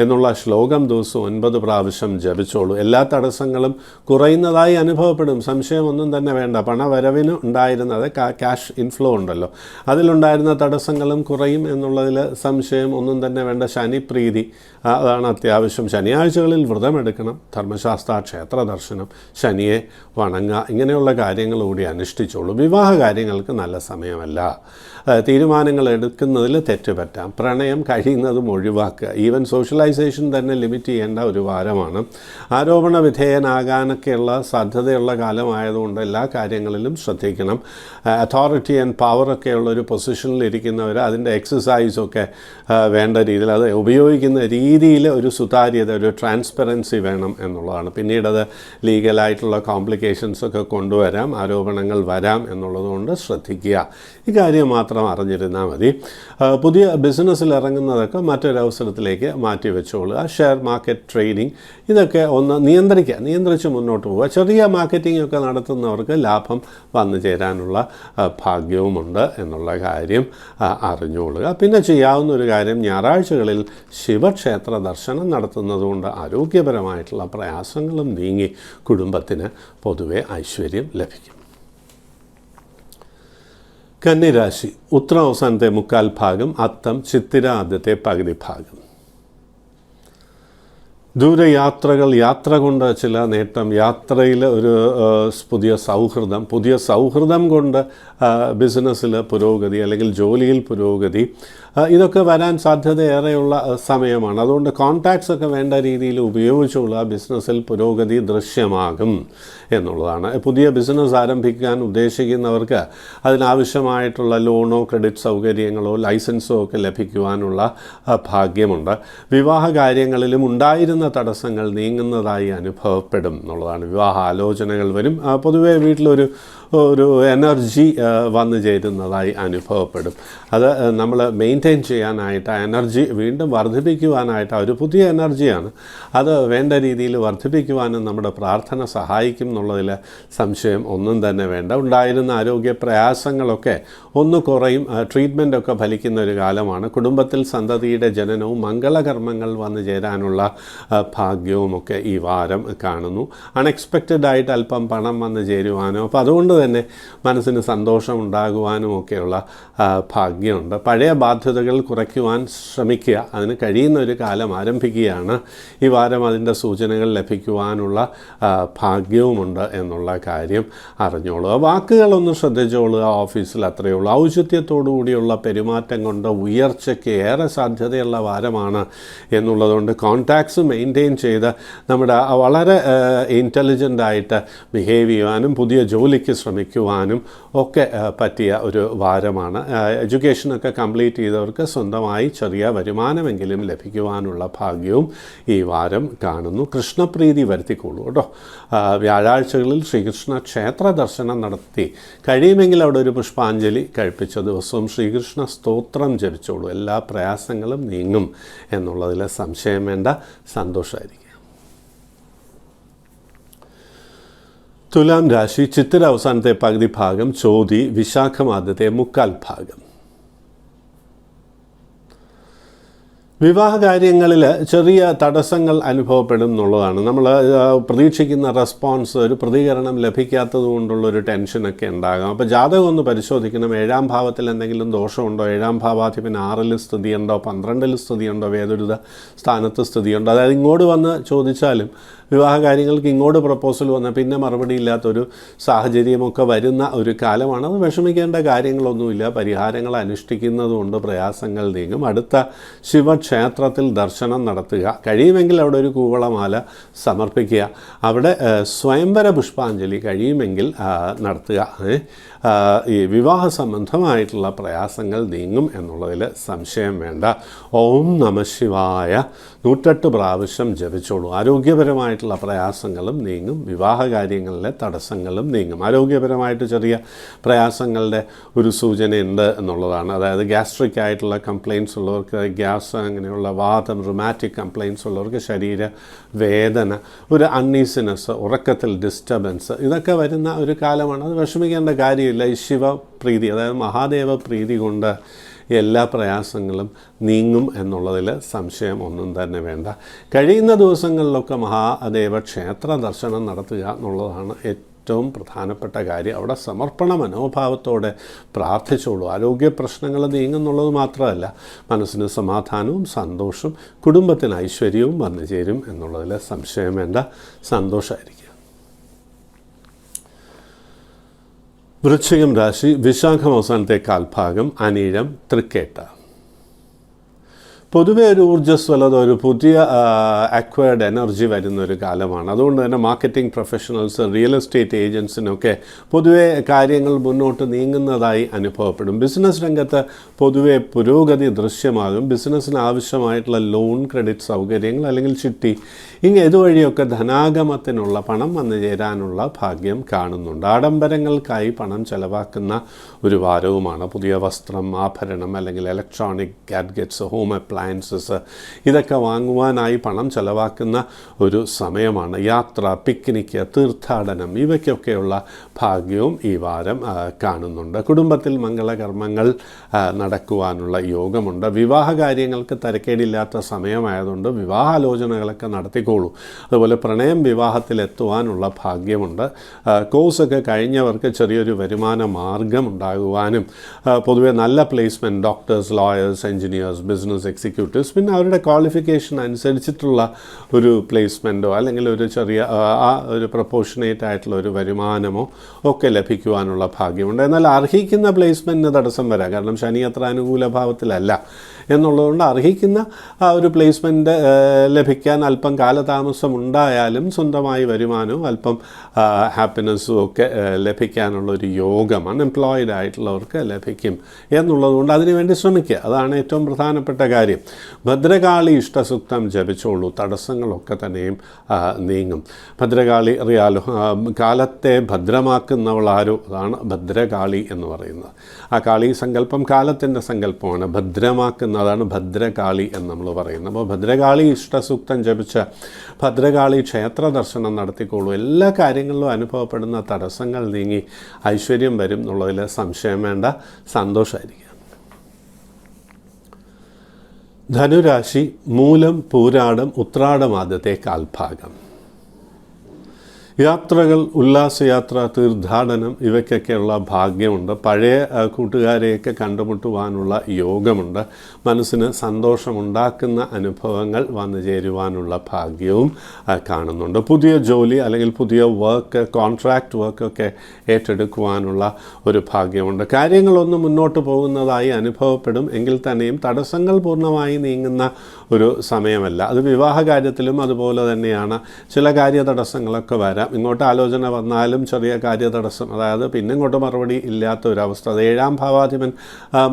എന്നുള്ള ശ്ലോകം ദിവസം 9 പ്രാവശ്യം ജപിച്ചോളൂ. എല്ലാ തടസ്സങ്ങളും കുറയുന്നതായി അനുഭവപ്പെടും. സംശയമൊന്നും തന്നെ വേണ്ട. പണവരവിന് ഉണ്ടായിരുന്നത് ക്യാഷ് ഇൻഫ്ലോ ഉണ്ടല്ലോ, അതിലുണ്ടായിരുന്ന തടസ്സങ്ങളും കുറയും എന്നുള്ളതിൽ സംശയം ഒന്നും തന്നെ വേണ്ട. ശനിപ്രീതി അതാണ് അത്യാവശ്യം. ശനിയാഴ്ചകളിൽ വ്രതമെടുക്കണം, ധർമ്മശാസ്ത്ര ക്ഷേത്ര ദർശനം, ശനിയെ വണങ്ങുക, ഇങ്ങനെയുള്ള കാര്യങ്ങൾ കൂടി അനുഷ്ഠിച്ചോളൂ. വിവാഹ കാര്യങ്ങൾക്ക് നല്ല സമയമല്ല. തീരുമാനങ്ങൾ എടുക്കുന്നതിൽ തെറ്റുപറ്റാം. പ്രണയം കഴിയുന്നതും ഒഴിവാക്കുക. ഈവൻ സോഷ്യലൈസേഷൻ തന്നെ ലിമിറ്റ് ചെയ്യേണ്ട ഒരു വാരമാണ്. ആരോപണ വിധേയനാകാനൊക്കെയുള്ള സാധ്യതയുള്ള കാലമായതുകൊണ്ട് എല്ലാ കാര്യങ്ങളിലും ശ്രദ്ധിക്കണം. അതോറിറ്റി ആൻഡ് പവറൊക്കെയുള്ള ഒരു പൊസിഷനിൽ ഇരിക്കുന്നവർ അതിൻ്റെ എക്സസൈസൊക്കെ വേണ്ട രീതിയിൽ, അത് ഉപയോഗിക്കുന്ന രീതിയിൽ ഒരു സുതാര്യത, ഒരു ട്രാൻസ്പെറൻസി വേണം എന്നുള്ളതാണ്. പിന്നീട് അത് ലീഗലായിട്ടുള്ള കോംപ്ലിക്കേഷൻസൊക്കെ കൊണ്ടുവരാം, ആരോപണങ്ങൾ വരാം എന്നുള്ളതുകൊണ്ട് ശ്രദ്ധിക്കുക. ഈ കാര്യം മാത്രം അറിഞ്ഞിരുന്നാൽ മതി. പുതിയ ബിസിനസ്സിൽ ഇറങ്ങുന്നതൊക്കെ മറ്റൊരവസരത്തിലേക്ക് മാറ്റി വെച്ചോളുക. ഷെയർ മാർക്കറ്റ്, ട്രേഡിംഗ്, ഇതൊക്കെ ഒന്ന് നിയന്ത്രിച്ച് മുന്നോട്ട് പോവുക. ചെറിയ മാർക്കറ്റിംഗ് ഒക്കെ നടത്തുന്നവർക്ക് ലാഭം വന്നു ചേരാനുള്ള ഭാഗ്യവുമുണ്ട് എന്നുള്ള കാര്യം അറിഞ്ഞുകൊള്ളുക. പിന്നെ ചെയ്യാവുന്ന ഒരു കാര്യം, ഞായറാഴ്ചകളിൽ ശിവക്ഷേത്ര ദർശനം നടത്തുന്നതുകൊണ്ട് ആരോഗ്യപരമായിട്ടുള്ള പ്രയാസങ്ങളും നീങ്ങി കുടുംബത്തിന് പൊതുവെ ഐശ്വര്യം ലഭിക്കും. കന്നിരാശി, ഉത്രം അവസാനത്തെ മുക്കാൽ ഭാഗം, അത്തം, ചിത്തിര ആദ്യത്തെ പകുതി ഭാഗം. ദൂരയാത്രകൾ, യാത്ര കൊണ്ട് ചില നേട്ടം, യാത്രയിൽ ഒരു പുതിയ സൗഹൃദം കൊണ്ട് ബിസിനസ്സിൽ പുരോഗതി അല്ലെങ്കിൽ ജോലിയിൽ പുരോഗതി, ഇതൊക്കെ വരാൻ സാധ്യതയേറെയുള്ള സമയമാണ്. അതുകൊണ്ട് കോൺടാക്ട്സ് ഒക്കെ വേണ്ട രീതിയിൽ ഉപയോഗിച്ചുള്ള ബിസിനസ്സിൽ പുരോഗതി ദൃശ്യമാകും എന്നുള്ളതാണ്. പുതിയ ബിസിനസ് ആരംഭിക്കാൻ ഉദ്ദേശിക്കുന്നവർക്ക് അതിനാവശ്യമായിട്ടുള്ള ലോണോ ക്രെഡിറ്റ് സൗകര്യങ്ങളോ ലൈസൻസോ ഒക്കെ ലഭിക്കുവാനുള്ള ഭാഗ്യമുണ്ട്. വിവാഹ കാര്യങ്ങളിലും ഉണ്ടായിരുന്ന തടസ്സങ്ങൾ നീങ്ങുന്നതായി അനുഭവപ്പെടും എന്നുള്ളതാണ്. വിവാഹ ആലോചനകൾ വരും. പൊതുവേ വീട്ടിലൊരു എനർജി വന്നു ചേരുന്നതായി അനുഭവപ്പെടും. അത് നമ്മൾ മെയിൻറ്റെയിൻ ചെയ്യാനായിട്ട്, ആ എനർജി വീണ്ടും വർദ്ധിപ്പിക്കുവാനായിട്ട്, ഒരു പുതിയ എനർജിയാണ്, അത് വേണ്ട രീതിയിൽ വർദ്ധിപ്പിക്കുവാനും നമ്മുടെ പ്രാർത്ഥന സഹായിക്കും എന്നുള്ളതിൽ സംശയം ഒന്നും തന്നെ വേണ്ട. ഉണ്ടായിരുന്ന ആരോഗ്യ പ്രയാസങ്ങളൊക്കെ ഒന്ന് കുറയും. ട്രീറ്റ്മെൻറ്റൊക്കെ ഫലിക്കുന്ന ഒരു കാലമാണ്. കുടുംബത്തിൽ സന്തതിയുടെ ജനനവും മംഗളകർമ്മങ്ങൾ വന്നു ചേരാനുള്ള ഭാഗ്യവുമൊക്കെ ഈ വാരം കാണുന്നു. അൺഎക്സ്പെക്റ്റഡായിട്ട് അല്പം പണം വന്നു ചേരുവാനോ, അപ്പോൾ അതുകൊണ്ട് തന്നെ മനസ്സിന് സന്തോഷം ഉണ്ടാകുവാനും ഒക്കെയുള്ള ഭാഗ്യമുണ്ട്. പഴയ ബാധ്യതകൾ കുറയ്ക്കുവാൻ ശ്രമിക്കുക. അതിന് കഴിയുന്ന ഒരു കാലം ആരംഭിക്കുകയാണ് ഈ വാരം. അതിൻ്റെ സൂചനകൾ ലഭിക്കുവാനുള്ള ഭാഗ്യവുമുണ്ട് എന്നുള്ള കാര്യം അറിഞ്ഞോളുക. വാക്കുകളൊന്ന് ശ്രദ്ധിച്ചോളുക. ഓഫീസിൽ അത്രയേ ഉള്ളൂ. ഔചിത്യത്തോടു കൂടിയുള്ള പെരുമാറ്റം കൊണ്ട് ഉയർച്ചയ്ക്ക് ഏറെ സാധ്യതയുള്ള വാരമാണ് എന്നുള്ളതുകൊണ്ട് കോൺടാക്ട്സ് മെയിൻറ്റെയിൻ ചെയ്ത് നമ്മുടെ വളരെ ഇൻ്റലിജൻ്റായിട്ട് ബിഹേവ് ചെയ്യുവാനും പുതിയ ജോലിക്ക് ശ്രമിക്കുവാനും ഒക്കെ പറ്റിയ ഒരു വാരമാണ്. എഡ്യൂക്കേഷനൊക്കെ കംപ്ലീറ്റ് ചെയ്തവർക്ക് സ്വന്തമായി ചെറിയ വരുമാനമെങ്കിലും ലഭിക്കുവാനുള്ള ഭാഗ്യവും ഈ വാരം കാണുന്നു. കൃഷ്ണപ്രീതി വരുത്തിക്കൊള്ളൂ കേട്ടോ. വ്യാഴാഴ്ചകളിൽ ശ്രീകൃഷ്ണ ക്ഷേത്ര ദർശനം നടത്തി കഴിയുമെങ്കിൽ അവിടെ ഒരു പുഷ്പാഞ്ജലി കഴിപ്പിച്ച ദിവസവും ശ്രീകൃഷ്ണ സ്തോത്രം ജപിച്ചോളൂ. എല്ലാ പ്രയാസങ്ങളും നീങ്ങും എന്നുള്ളതിൽ സംശയം വേണ്ട. സന്തോഷമായിരിക്കും. തുലാം രാശി, ചിത്തിര അവസാനത്തെ പകുതി ഭാഗം, ചോതി, വിശാഖം ആദ്യത്തെ മുക്കാൽ ഭാഗം. വിവാഹ കാര്യങ്ങളിൽ ചെറിയ തടസ്സങ്ങൾ അനുഭവപ്പെടും എന്നുള്ളതാണ്. നമ്മൾ പ്രതീക്ഷിക്കുന്ന റെസ്പോൺസ്, ഒരു പ്രതികരണം ലഭിക്കാത്തത് കൊണ്ടുള്ളൊരു ടെൻഷനൊക്കെ ഉണ്ടാകാം. അപ്പോൾ ജാതകം ഒന്ന് പരിശോധിക്കണം. 7ാം ഭാവത്തിൽ എന്തെങ്കിലും ദോഷമുണ്ടോ, 7ാം ഭാവാധിപൻ 6ൽ സ്ഥിതിയുണ്ടോ, 12ൽ സ്ഥിതിയുണ്ടോ, വേദുരിത സ്ഥാനത്ത് സ്ഥിതിയുണ്ടോ. അതായത് ഇങ്ങോട്ട് വന്ന് ചോദിച്ചാലും വിവാഹ കാര്യങ്ങൾക്ക് ഇങ്ങോട്ട് പ്രപ്പോസൽ വന്നാൽ പിന്നെ മറുപടി ഇല്ലാത്തൊരു സാഹചര്യമൊക്കെ വരുന്ന ഒരു കാലമാണ്. അത് വിഷമിക്കേണ്ട കാര്യങ്ങളൊന്നുമില്ല. പരിഹാരങ്ങൾ അനുഷ്ഠിക്കുന്നതുകൊണ്ട് പ്രയാസങ്ങൾ നീങ്ങും. അടുത്ത ശിവക്ഷേത്രത്തിൽ ദർശനം നടത്തുക, കഴിയുമെങ്കിൽ അവിടെ ഒരു കൂവളമാല സമർപ്പിക്കുക, അവിടെ സ്വയംവര പുഷ്പാഞ്ജലി കഴിയുമെങ്കിൽ നടത്തുക. ഈ വിവാഹ സംബന്ധമായിട്ടുള്ള പ്രയാസങ്ങൾ നീങ്ങും എന്നുള്ളതിൽ സംശയം വേണ്ട. ഓം നമഃ ശിവായ 108 പ്രാവശ്യം ജപിച്ചോളൂ. ആരോഗ്യപരമായിട്ടുള്ള പ്രയാസങ്ങളും നീങ്ങും, വിവാഹ കാര്യങ്ങളിലെ തടസ്സങ്ങളും നീങ്ങും. ആരോഗ്യപരമായിട്ട് ചെറിയ പ്രയാസങ്ങളുടെ ഒരു സൂചനയുണ്ട് എന്നുള്ളതാണ്. അതായത് ഗ്യാസ്ട്രിക് ആയിട്ടുള്ള കംപ്ലയിൻസ് ഉള്ളവർക്ക്, ഗ്യാസ് അങ്ങനെയുള്ള വാതം, റുമാറ്റിക് കംപ്ലയിൻസ് ഉള്ളവർക്ക് ശരീര വേദന, ഒരു അൺഈസിനെസ്, ഉറക്കത്തിൽ ഡിസ്റ്റർബൻസ്, ഇതൊക്കെ വരുന്ന ഒരു കാലമാണ്. അത് വിഷമിക്കേണ്ട കാര്യമില്ല. ഈ ശിവപ്രീതി, അതായത് മഹാദേവ പ്രീതി കൊണ്ട് എല്ലാ പ്രയാസങ്ങളും നീങ്ങും എന്നുള്ളതിൽ സംശയം ഒന്നും തന്നെ വേണ്ട. കഴിയുന്ന ദിവസങ്ങളിലൊക്കെ മഹാദേവ ക്ഷേത്ര ദർശനം നടത്തുക എന്നുള്ളതാണ് ഏറ്റവും പ്രധാനപ്പെട്ട കാര്യം. അവിടെ സമർപ്പണ മനോഭാവത്തോടെ പ്രാർത്ഥിച്ചോളൂ. ആരോഗ്യ പ്രശ്നങ്ങൾ നീങ്ങുന്നുള്ളത് മാത്രമല്ല, മനസ്സിന് സമാധാനവും സന്തോഷവും കുടുംബത്തിന് ഐശ്വര്യവും വന്നു ചേരും എന്നുള്ളതിൽ സംശയം വേണ്ട. സന്തോഷമായിരിക്കും. വൃശ്ചികം രാശി, വിശാഖം അവസാനത്തെ കാൽഭാഗം, അനിഴം, തൃക്കേട്ട. പൊതുവെ ഒരു ഊർജ്ജസ്വലത, ഒരു പുതിയ അക്വയർഡ് എനർജി വരുന്നൊരു കാലമാണ്. അതുകൊണ്ട് തന്നെ മാർക്കറ്റിംഗ് പ്രൊഫഷണൽസ്, റിയൽ എസ്റ്റേറ്റ് ഏജൻസിനൊക്കെ പൊതുവെ കാര്യങ്ങൾ മുന്നോട്ട് നീങ്ങുന്നതായി അനുഭവപ്പെടും. ബിസിനസ് രംഗത്ത് പൊതുവെ പുരോഗതി ദൃശ്യമാകും. ബിസിനസ്സിന് ആവശ്യമായിട്ടുള്ള ലോൺ, ക്രെഡിറ്റ് സൗകര്യങ്ങൾ അല്ലെങ്കിൽ ചിട്ടി, ഇതുവഴിയൊക്കെ ധനാഗമത്തിനുള്ള പണം വന്നു ചേരാനുള്ള ഭാഗ്യം കാണുന്നുണ്ട്. ആഡംബരങ്ങൾക്കായി പണം ചെലവാക്കുന്ന ഒരു വാരവുമാണ്. പുതിയ വസ്ത്രം, ആഭരണം അല്ലെങ്കിൽ ഇലക്ട്രോണിക് ഗാഡ്ഗറ്റ്സ്, ഹോം അപ്ലയൻസസ്, ഇതൊക്കെ വാങ്ങുവാനായി പണം ചെലവാക്കുന്ന ഒരു സമയമാണ്. യാത്ര, പിക്നിക്ക്, തീർത്ഥാടനം, ഇവയ്ക്കൊക്കെയുള്ള ഭാഗ്യവും ഈ വാരം കാണുന്നുണ്ട്. കുടുംബത്തിൽ മംഗളകർമ്മങ്ങൾ നടക്കുവാനുള്ള യോഗമുണ്ട്. വിവാഹ കാര്യങ്ങൾക്ക് തരക്കേടില്ലാത്ത സമയമായതുകൊണ്ട് വിവാഹാലോചനകളൊക്കെ നടത്തിക്കോളൂ. അതുപോലെ പ്രണയം വിവാഹത്തിലെത്തുവാനുള്ള ഭാഗ്യമുണ്ട്. കോഴ്സൊക്കെ കഴിഞ്ഞവർക്ക് ചെറിയൊരു വരുമാന മാർഗം ഉണ്ടാകുവാനും, പൊതുവെ നല്ല placement, doctors, lawyers, engineers, business executives, പിന്നെ അവരുടെ ക്വാളിഫിക്കേഷൻ അനുസരിച്ചിട്ടുള്ള ഒരു പ്ലേസ്മെൻറ്റോ അല്ലെങ്കിൽ ഒരു ചെറിയ ഒരു പ്രൊപ്പോർഷനേറ്റ് ആയിട്ടുള്ള ഒരു വരുമാനമോ ഒക്കെ ലഭിക്കുവാനുള്ള ഭാഗ്യമുണ്ട്. എന്നാൽ അർഹിക്കുന്ന പ്ലേസ്മെൻറ്റിന് തടസ്സം വരാം. കാരണം ശനി അത്ര അനുകൂല ഭാവത്തിലല്ല എന്നുള്ളതുകൊണ്ട് അർഹിക്കുന്ന ഒരു പ്ലേസ്മെൻറ്റ് ലഭിക്കാൻ അല്പം കാലതാമസം ഉണ്ടായാലും സ്വന്തമായി വരുമാനവും അല്പം ഹാപ്പിനെസ്സും ഒക്കെ ലഭിക്കാനുള്ളൊരു യോഗം അൺഎംപ്ലോയിഡ് ആയിട്ടുള്ളവർക്ക് ലഭിക്കും എന്നുള്ളതുകൊണ്ട് അതിനുവേണ്ടി ശ്രമിക്കുക. അതാണ് ഏറ്റവും പ്രധാനപ്പെട്ട കാര്യം. ഭദ്രകാളി ഇഷ്ടസൂക്തം ജപിച്ചോളൂ. തടസ്സങ്ങളൊക്കെ തന്നെയും നീങ്ങും. ഭദ്രകാളി അറിയാലോ, കാലത്തെ ഭദ്രമാക്കുന്നവളാരോ, അതാണ് ഭദ്രകാളി എന്ന് പറയുന്നത്. ആ കാളി സങ്കല്പം കാലത്തിൻ്റെ സങ്കല്പമാണ്. ഭദ്രമാക്കുന്നതാണ് ഭദ്രകാളി എന്ന് നമ്മൾ പറയുന്നത്. അപ്പോൾ ഭദ്രകാളി ഇഷ്ടസൂക്തം ജപിച്ച ഭദ്രകാളി ക്ഷേത്ര ദർശനം നടത്തിക്കോളൂ. എല്ലാ കാര്യങ്ങളിലും അനുഭവപ്പെടുന്ന തടസ്സങ്ങൾ നീങ്ങി ഐശ്വര്യം വരും എന്നുള്ളതിൽ സംശയം വേണ്ട. സന്തോഷമായിരിക്കും. ധനുരാശി, മൂലം, പൂരാടം, ഉത്രാടം ആദ്യത്തെ കാൽഭാഗം. യാത്രകൾ, ഉല്ലാസയാത്ര, തീർത്ഥാടനം, ഇവയ്ക്കൊക്കെയുള്ള ഭാഗ്യമുണ്ട്. പഴയ കൂട്ടുകാരെയൊക്കെ കണ്ടുമുട്ടുവാനുള്ള യോഗമുണ്ട്. മനസ്സിന് സന്തോഷമുണ്ടാക്കുന്ന അനുഭവങ്ങൾ വന്നു ചേരുവാനുള്ള ഭാഗ്യവും കാണുന്നുണ്ട്. പുതിയ ജോലി അല്ലെങ്കിൽ പുതിയ വർക്ക്, കോൺട്രാക്റ്റ് വർക്കൊക്കെ ഏറ്റെടുക്കുവാനുള്ള ഒരു ഭാഗ്യമുണ്ട്. കാര്യങ്ങളൊന്നും മുന്നോട്ട് പോകുന്നതായി അനുഭവപ്പെടും. എങ്കിൽ തന്നെയും തടസ്സങ്ങൾ പൂർണ്ണമായി നീങ്ങുന്ന ഒരു സമയമല്ല. അത് വിവാഹ കാര്യത്തിലും അതുപോലെ തന്നെയാണ്. ചില കാര്യതടസ്സങ്ങളൊക്കെ വരാം. ഇങ്ങോട്ട് ആലോചന വന്നാലും ചെറിയ കാര്യതടസ്സം, അതായത് പിന്നെ ഇങ്ങോട്ട് മറുപടി ഇല്ലാത്ത ഒരവസ്ഥ. അത് 7ാം ഭാവാധിപൻ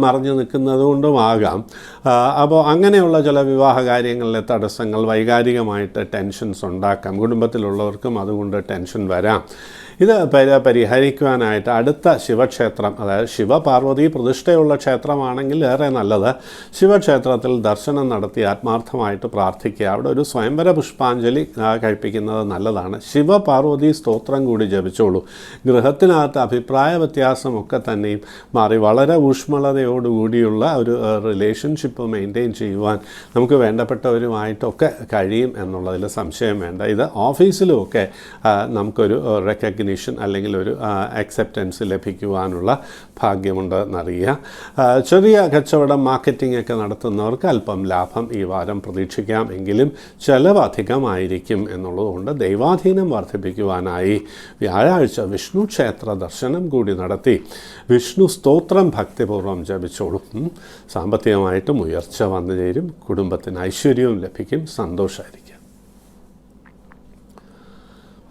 മറഞ്ഞു നിൽക്കുന്നത് കൊണ്ടുമാകാം. അപ്പോൾ അങ്ങനെയുള്ള ചില വിവാഹ കാര്യങ്ങളിലെ തടസ്സങ്ങൾ വൈകാരികമായിട്ട് ടെൻഷൻസ് ഉണ്ടാക്കാം. കുടുംബത്തിലുള്ളവർക്കും അതുകൊണ്ട് ടെൻഷൻ വരാം. ഇത് പരിഹരിക്കുവാനായിട്ട് അടുത്ത ശിവക്ഷേത്രം, അതായത് ശിവപാർവതി പ്രതിഷ്ഠയുള്ള ക്ഷേത്രമാണെങ്കിൽ ഏറെ നല്ലത്, ശിവക്ഷേത്രത്തിൽ ദർശനം നടത്തി ആത്മാർത്ഥമായിട്ട് പ്രാർത്ഥിക്കുക. അവിടെ ഒരു സ്വയംവര പുഷ്പാഞ്ജലി കഴിപ്പിക്കുന്നത് നല്ലതാണ്. ശിവപാർവതി സ്തോത്രം കൂടി ജപിച്ചോളൂ. ഗൃഹത്തിനകത്ത് അഭിപ്രായ വ്യത്യാസമൊക്കെ തന്നെയും മാറി വളരെ ഊഷ്മളതയോടുകൂടിയുള്ള ഒരു റിലേഷൻഷിപ്പ് മെയിൻറ്റെയിൻ ചെയ്യുവാൻ നമുക്ക് വേണ്ടപ്പെട്ടവരുമായിട്ടൊക്കെ കഴിയും എന്നുള്ളതിൽ സംശയം വേണ്ട. ഇത് ഓഫീസിലുമൊക്കെ നമുക്കൊരു റെക്കഗ്നിഷൻ അല്ലെങ്കിൽ ഒരു അക്സെപ്റ്റൻസ് ലഭിക്കുവാനുള്ള ഭാഗ്യമുണ്ട് എന്നറിയുക. ചെറിയ കച്ചവടം, മാർക്കറ്റിംഗ് ഒക്കെ നടത്തുന്നവർക്ക് അല്പം ലാഭം ഈ വാരം പ്രതീക്ഷിക്കാം. എങ്കിലും ചെലവ് അധികമായിരിക്കും എന്നുള്ളതുകൊണ്ട് ദൈവാധീനം വർദ്ധിപ്പിക്കുവാനായി വ്യാഴാഴ്ച വിഷ്ണു ക്ഷേത്ര ദർശനം കൂടി നടത്തി വിഷ്ണു സ്തോത്രം ഭക്തിപൂർവ്വം ജപിച്ചോളും. സാമ്പത്തികമായിട്ടും ഉയർച്ച വന്നു ചേരും, കുടുംബത്തിന് ഐശ്വര്യവും ലഭിക്കും, സന്തോഷമായിരിക്കും.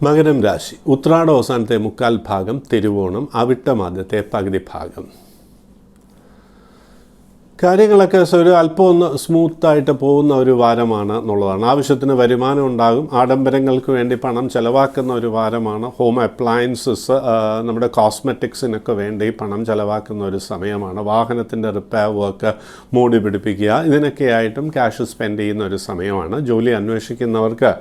മകരം രാശി, ഉത്രാട അവസാനത്തെ 3/4 ഭാഗം, തിരുവോണം, അവിട്ടം ആദ്യത്തെ പകുതി ഭാഗം. കാര്യങ്ങളൊക്കെ ഒരു അല്പം ഒന്ന് സ്മൂത്തായിട്ട് പോകുന്ന ഒരു വാരമാണ് എന്നുള്ളതാണ്. ആവശ്യത്തിന് വരുമാനം ഉണ്ടാകും. ആഡംബരങ്ങൾക്ക് വേണ്ടി പണം ചിലവാക്കുന്ന ഒരു വാരമാണ്. ഹോം അപ്ലയൻസസ്, നമ്മുടെ കോസ്മെറ്റിക്സിനൊക്കെ വേണ്ടി പണം ചിലവാക്കുന്ന ഒരു സമയമാണ്. വാഹനത്തിൻ്റെ റിപ്പയർ വർക്ക്, മോടി പിടിപ്പിക്കുക, ഇതിനൊക്കെയായിട്ടും ക്യാഷ് സ്പെൻഡ് ചെയ്യുന്ന ഒരു സമയമാണ്. ജോലി അന്വേഷിക്കുന്നവർക്ക്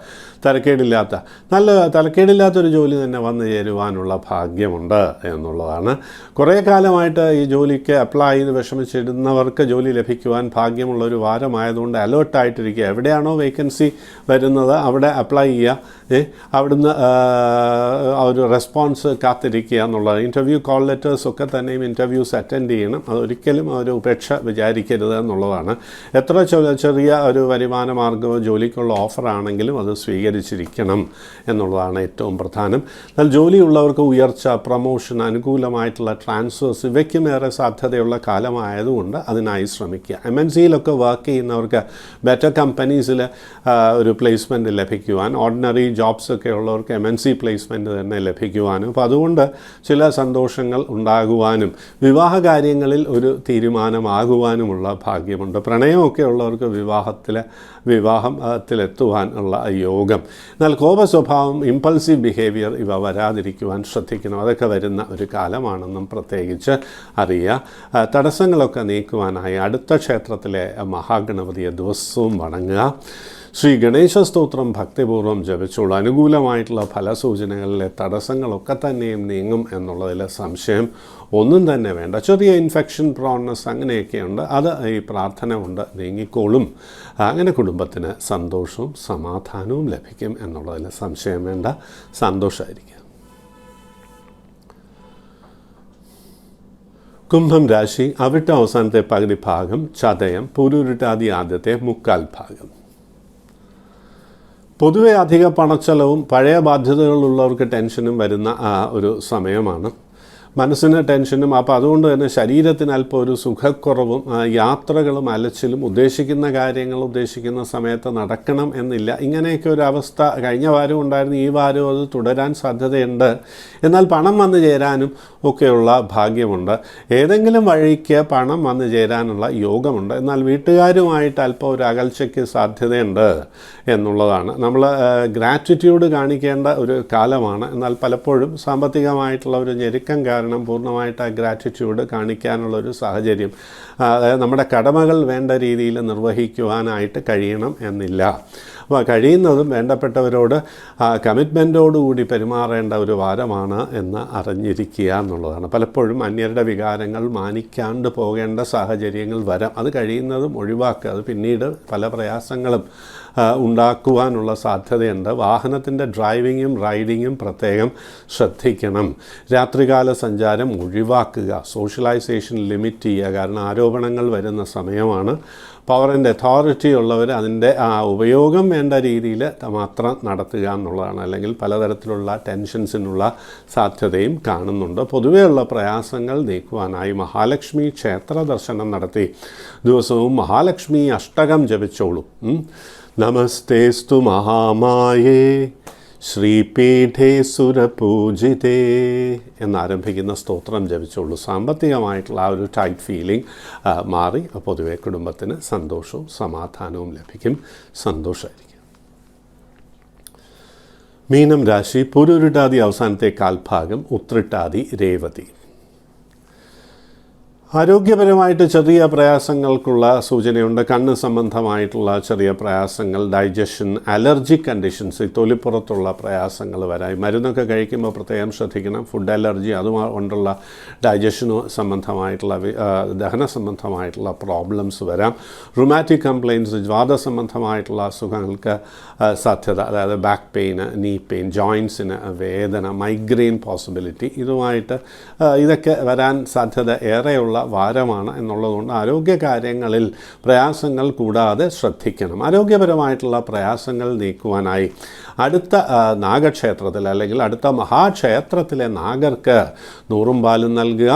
തലക്കേടില്ലാത്തൊരു ജോലി തന്നെ വന്നു ചേരുവാനുള്ള ഭാഗ്യമുണ്ട് എന്നുള്ളതാണ്. കുറേ കാലമായിട്ട് ഈ ജോലിക്ക് അപ്ലൈ ചെയ്ത് വിഷമിച്ചിരുന്നവർക്ക് ജോലി ലഭിക്കുവാൻ ഭാഗ്യമുള്ളൊരു വാരമായതുകൊണ്ട് അലേർട്ടായിട്ടിരിക്കുക. എവിടെയാണോ വേക്കൻസി വരുന്നത് അവിടെ അപ്ലൈ ചെയ്യുക. അവിടുന്ന് ഒരു റെസ്പോൺസ് കാത്തിരിക്കുക എന്നുള്ളത്. ഇൻ്റർവ്യൂ കോൾ ലെറ്റേഴ്സൊക്കെ തന്നെയും ഇൻ്റർവ്യൂസ് അറ്റൻഡ് ചെയ്യണം. അതൊരിക്കലും ഒരു ഉപേക്ഷ വിചാരിക്കരുത് എന്നുള്ളതാണ്. എത്ര ചെറിയ ഒരു വരുമാന മാർഗ്ഗമോ ജോലിക്കുള്ള ഓഫറാണെങ്കിലും അത് സ്വീകരിച്ചിരിക്കണം എന്നുള്ളതാണ് ഏറ്റവും പ്രധാനം. എന്നാൽ ജോലിയുള്ളവർക്ക് ഉയർച്ച, പ്രമോഷൻ, അനുകൂലമായിട്ടുള്ള ട്രാൻസ്ഫേഴ്സ് ഇവയ്ക്കും ഏറെ സാധ്യതയുള്ള കാലമായതുകൊണ്ട് അതിനായി ശ്രമിക്കുക. MNCയിലൊക്കെ വർക്ക് ചെയ്യുന്നവർക്ക് ബെറ്റർ കമ്പനീസിൽ ഒരു പ്ലേസ്മെൻറ്റ് ലഭിക്കുവാൻ, ഓർഡിനറി ജോബ്സൊക്കെ ഉള്ളവർക്ക് MNC പ്ലേസ്മെൻറ്റ് തന്നെ ലഭിക്കുവാനും, അപ്പോൾ അതുകൊണ്ട് ചില സന്തോഷങ്ങൾ ഉണ്ടാകുവാനും വിവാഹ കാര്യങ്ങളിൽ ഒരു തീരുമാനമാകുവാനുമുള്ള ഭാഗ്യമുണ്ട്. പ്രണയമൊക്കെ ഉള്ളവർക്ക് വിവാഹത്തിലെത്തുവാൻ ഉള്ള യോഗം. എന്നാൽ കോപ സ്വഭാവം, ഇമ്പൾസീവ് ബിഹേവിയർ ഇവ വരാതിരിക്കുവാൻ ശ്രദ്ധിക്കണം. അതൊക്കെ വരുന്ന ഒരു കാലമാണെന്നും പ്രത്യേകിച്ച് അറിയുക. തടസ്സങ്ങളൊക്കെ നീക്കുവാനായി അടുത്ത ക്ഷേത്രത്തിലെ മഹാഗണപതിയെ ദിവസവും വണങ്ങുക. ശ്രീ ഗണേശ സ്തോത്രം ഭക്തിപൂർവ്വം ജപിച്ചോളൂ. അനുകൂലമായിട്ടുള്ള ഫലസൂചനകളിലെ തടസ്സങ്ങളൊക്കെ തന്നെയും നീങ്ങും എന്നുള്ളതിൽ സംശയം ഒന്നും തന്നെ വേണ്ട. ചെറിയ ഇൻഫെക്ഷൻ പ്രോൺനെസ് അങ്ങനെയൊക്കെയുണ്ട്, അത് ഈ പ്രാർത്ഥന കൊണ്ട് നീങ്ങിക്കോളും. അങ്ങനെ കുടുംബത്തിന് സന്തോഷവും സമാധാനവും ലഭിക്കും എന്നുള്ളതിൽ സംശയം വേണ്ട. സന്തോഷമായിരിക്കും. കുംഭം രാശി, അവിട്ട അവസാനത്തെ പകുതി ഭാഗം, ചതയം, പുരുരുട്ടാതി ആദ്യത്തെ 3/4 ഭാഗം. പൊതുവെ അധിക പണച്ചെലവും പഴയ ബാധ്യതകളുള്ളവർക്ക് ടെൻഷനും വരുന്ന ഒരു സമയമാണ്. മനസ്സിന് ടെൻഷനും, അപ്പോൾ അതുകൊണ്ട് തന്നെ ശരീരത്തിന് അല്പം ഒരു സുഖക്കുറവും, യാത്രകളും അലച്ചിലും, ഉദ്ദേശിക്കുന്ന കാര്യങ്ങൾ ഉദ്ദേശിക്കുന്ന സമയത്ത് നടക്കണം എന്നില്ല. ഇങ്ങനെയൊക്കെ ഒരു അവസ്ഥ കഴിഞ്ഞ വാരം ഉണ്ടായിരുന്നു. ഈ വാരം അത് തുടരാൻ സാധ്യതയുണ്ട്. എന്നാൽ പണം വന്നു ചേരാനും ഒക്കെയുള്ള ഭാഗ്യമുണ്ട്. ഏതെങ്കിലും വഴിക്ക് പണം വന്നു ചേരാനുള്ള യോഗമുണ്ട്. എന്നാൽ വീട്ടുകാരുമായിട്ട് അല്പം ഒരു അകൽച്ചയ്ക്ക് സാധ്യതയുണ്ട് എന്നുള്ളതാണ്. നമ്മൾ ഗ്രാറ്റിറ്റ്യൂഡ് കാണിക്കേണ്ട ഒരു കാലമാണ്. എന്നാൽ പലപ്പോഴും സാമ്പത്തികമായിട്ടുള്ള ഒരു ഞെരുക്കം കാരണം പൂർണ്ണമായിട്ട് ആ ഗ്രാറ്റിറ്റ്യൂഡ് കാണിക്കാനുള്ളൊരു സാഹചര്യം, അതായത് നമ്മുടെ കടമകൾ വേണ്ട രീതിയിൽ നിർവഹിക്കുവാനായിട്ട് കഴിയണം എന്നില്ല. അപ്പോൾ കഴിയുന്നതും വേണ്ടപ്പെട്ടവരോട് കമ്മിറ്റ്മെൻറ്റോടുകൂടി പെരുമാറേണ്ട ഒരു വാരമാണ് എന്ന് അറിഞ്ഞിരിക്കുക എന്നുള്ളതാണ്. പലപ്പോഴും അന്യരുടെ വികാരങ്ങൾ മാനിക്കാണ്ട് പോകേണ്ട സാഹചര്യങ്ങൾ വരാം. അത് കഴിയുന്നതും ഒഴിവാക്കുക. അത് പിന്നീട് പല പ്രയാസങ്ങളും ഉണ്ടാക്കുവാനുള്ള സാധ്യതയുണ്ട്. വാഹനത്തിൻ്റെ ഡ്രൈവിങ്ങും റൈഡിങ്ങും പ്രത്യേകം ശ്രദ്ധിക്കണം. രാത്രികാല സഞ്ചാരം ഒഴിവാക്കുക. സോഷ്യലൈസേഷൻ ലിമിറ്റ് ചെയ്യുക. കാരണം ആരോപണങ്ങൾ വരുന്ന സമയമാണ്. പവർ ആൻഡ് അതോറിറ്റി ഉള്ളവർ അതിൻ്റെ ഉപയോഗം വേണ്ട രീതിയിൽ മാത്രം നടത്തുക എന്നുള്ളതാണ്. അല്ലെങ്കിൽ പലതരത്തിലുള്ള ടെൻഷൻസിനുള്ള സാധ്യതയും കാണുന്നുണ്ട്. പൊതുവെയുള്ള പ്രയാസങ്ങൾ നീക്കുവാനായി മഹാലക്ഷ്മി ക്ഷേത്ര ദർശനം നടത്തി ദിവസവും മഹാലക്ഷ്മി അഷ്ടകം ജപിച്ചോളൂ. നമസ്തേസ്തു മഹാമായേ ശ്രീപീഠേ സുരപൂജിതേ എന്നാരംഭിക്കുന്ന സ്തോത്രം ജപിച്ചോളൂ. സാമ്പത്തികമായിട്ടുള്ള ആ ഒരു ടൈറ്റ് ഫീലിംഗ് മാറി പൊതുവെ കുടുംബത്തിന് സന്തോഷവും സമാധാനവും ലഭിക്കും. സന്തോഷമായിരിക്കും. മീനം രാശി, പുരുരുട്ടാതി അവസാനത്തെ കാൽഭാഗം, ഉത്രട്ടാതി, രേവതി. ആരോഗ്യപരമായിട്ട് ചെറിയ പ്രയാസങ്ങൾക്കുള്ള സൂചനയുണ്ട്. കണ്ണ് സംബന്ധമായിട്ടുള്ള ചെറിയ പ്രയാസങ്ങൾ, ഡൈജഷൻ, അലർജി കണ്ടീഷൻസ്, തൊലിപ്പുറത്തുള്ള പ്രയാസങ്ങൾ വരാം. മരുന്നൊക്കെ കഴിക്കുമ്പോൾ പ്രത്യേകം ശ്രദ്ധിക്കണം. ഫുഡ് അലർജി, അതുകൊണ്ടുള്ള ഡൈജഷന് സംബന്ധമായിട്ടുള്ള ദഹന സംബന്ധമായിട്ടുള്ള പ്രോബ്ലംസ് വരാം. റുമാറ്റിക് കംപ്ലയിൻസ്, വാദസംബന്ധമായിട്ടുള്ള അസുഖങ്ങൾക്ക് സാധ്യത, അതായത് ബാക്ക് പെയിന്, നീ പെയിൻ, ജോയിൻസിന് വേദന, മൈഗ്രെയിൻ പോസിബിലിറ്റി, ഇതൊക്കെ വരാൻ സാധ്യത ഏറെയുള്ള വാരമാണ് എന്നുള്ളതുകൊണ്ട് ആരോഗ്യകാര്യങ്ങളിൽ പ്രയാസങ്ങൾ കൂടാതെ ശ്രദ്ധിക്കണം. ആരോഗ്യപരമായിട്ടുള്ള പ്രയാസങ്ങൾ നീക്കുവാനായി അടുത്ത നാഗക്ഷേത്രത്തിൽ അല്ലെങ്കിൽ അടുത്ത മഹാക്ഷേത്രത്തിലെ നാഗർക്ക് നൂറും പാലും നൽകുക.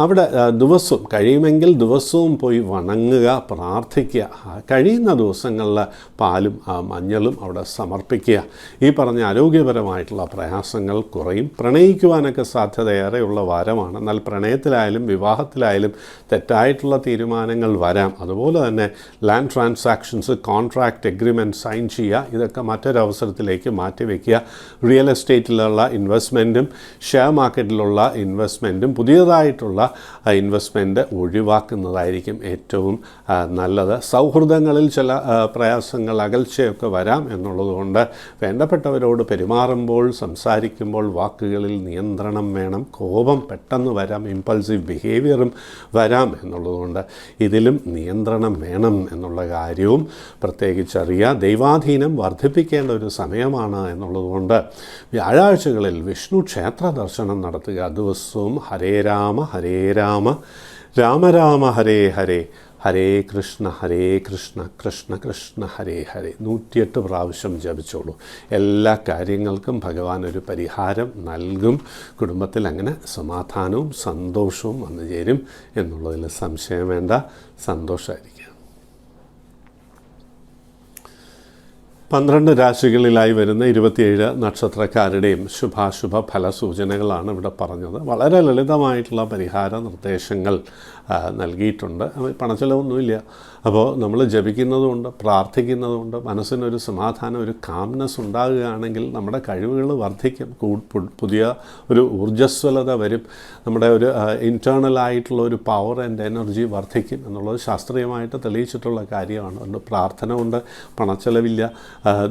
അവിടെ ദിവസവും കഴിയുമെങ്കിൽ ദിവസവും പോയി വണങ്ങുക, പ്രാർത്ഥിക്കുക. കഴിയുന്ന ദിവസങ്ങളിൽ പാലും മഞ്ഞളും അവിടെ സമർപ്പിക്കുക. ഈ പറഞ്ഞ ആരോഗ്യപരമായിട്ടുള്ള പ്രയാസങ്ങൾ കുറയും. പ്രണയിക്കുവാനൊക്കെ സാധ്യതയേറെയുള്ള വാരമാണ്. എന്നാൽ പ്രണയത്തിലായാലും വിവാഹത്തിലായാലും തെറ്റായിട്ടുള്ള തീരുമാനങ്ങൾ വരാം. അതുപോലെ തന്നെ land transactions, contract agreement sign ചെയ്യുക. ഇതൊക്കെ മറ്റൊരവസരത്തിലേക്ക് മാറ്റിവെക്കുക. റിയൽ എസ്റ്റേറ്റിലുള്ള ഇൻവെസ്റ്റ്മെൻറ്റും ഷെയർ മാർക്കറ്റിലുള്ള ഇൻവെസ്റ്റ്മെൻറ്റും പുതിയതായിട്ടുള്ള ഇൻവെസ്റ്റ്മെൻറ്റ് ഒഴിവാക്കുന്നതായിരിക്കും ഏറ്റവും നല്ലത്. സൗഹൃദങ്ങളിൽ ചില പ്രയാസങ്ങൾ, അകൽച്ചയൊക്കെ വരാം എന്നുള്ളതുകൊണ്ട് വേണ്ടപ്പെട്ടവരോട് പെരുമാറുമ്പോൾ, സംസാരിക്കുമ്പോൾ വാക്കുകളിൽ നിയന്ത്രണം വേണം. കോപം പെട്ടെന്ന് വരാം, ഇമ്പൾസീവ് ബിഹേവിയറും വരാം എന്നുള്ളതുകൊണ്ട് ഇതിലും നിയന്ത്രണം വേണം എന്നുള്ള കാര്യവും പ്രത്യേകിച്ചറിയുക. ദൈവാധീനം വർദ്ധിപ്പിക്കേണ്ട ഒരു സമയമാണ് എന്നുള്ളതുകൊണ്ട് വ്യാഴാഴ്ചകളിൽ വിഷ്ണു ക്ഷേത്ര ദർശനം നടത്തുക. ദിവസവും ഹരേ രാമ ഹരേ രാമ രാമ രാമ ഹരേ ഹരേ ഹരേ കൃഷ്ണ കൃഷ്ണ കൃഷ്ണ ഹരേ ഹരേ 108 പ്രാവശ്യം ജപിച്ചോളൂ. എല്ലാ കാര്യങ്ങൾക്കും ഭഗവാൻ ഒരു പരിഹാരം നൽകും. കുടുംബത്തിൽ അങ്ങനെ സമാധാനവും സന്തോഷവും വന്നു ചേരും എന്നുള്ളതിൽ സംശയം വേണ്ട. സന്തോഷമായിരിക്കും. 12 രാശികളിലായി വരുന്ന 27 നക്ഷത്രക്കാരുടെയും ശുഭാശുഭ ഫലസൂചനകളാണ് ഇവിടെ പറഞ്ഞത്. വളരെ ലളിതമായിട്ടുള്ള പരിഹാര നിർദ്ദേശങ്ങൾ നൽകിയിട്ടുണ്ട്. പണച്ചെലവൊന്നുമില്ല. അപ്പോൾ നമ്മൾ ജപിക്കുന്നതുകൊണ്ട്, പ്രാർത്ഥിക്കുന്നതുകൊണ്ട് മനസ്സിനൊരു സമാധാനം, ഒരു കാംനെസ് ഉണ്ടാകുകയാണെങ്കിൽ നമ്മുടെ കഴിവുകൾ വർദ്ധിക്കും. പുതിയ ഒരു ഊർജ്ജസ്വലത വരും. നമ്മുടെ ഒരു ഇൻറ്റേർണലായിട്ടുള്ള ഒരു പവർ ആൻഡ് എനർജി വർദ്ധിക്കും എന്നുള്ളത് ശാസ്ത്രീയമായിട്ട് തെളിയിച്ചിട്ടുള്ള കാര്യമാണ്. അതുകൊണ്ട് പ്രാർത്ഥന കൊണ്ട് പണച്ചെലവില്ല,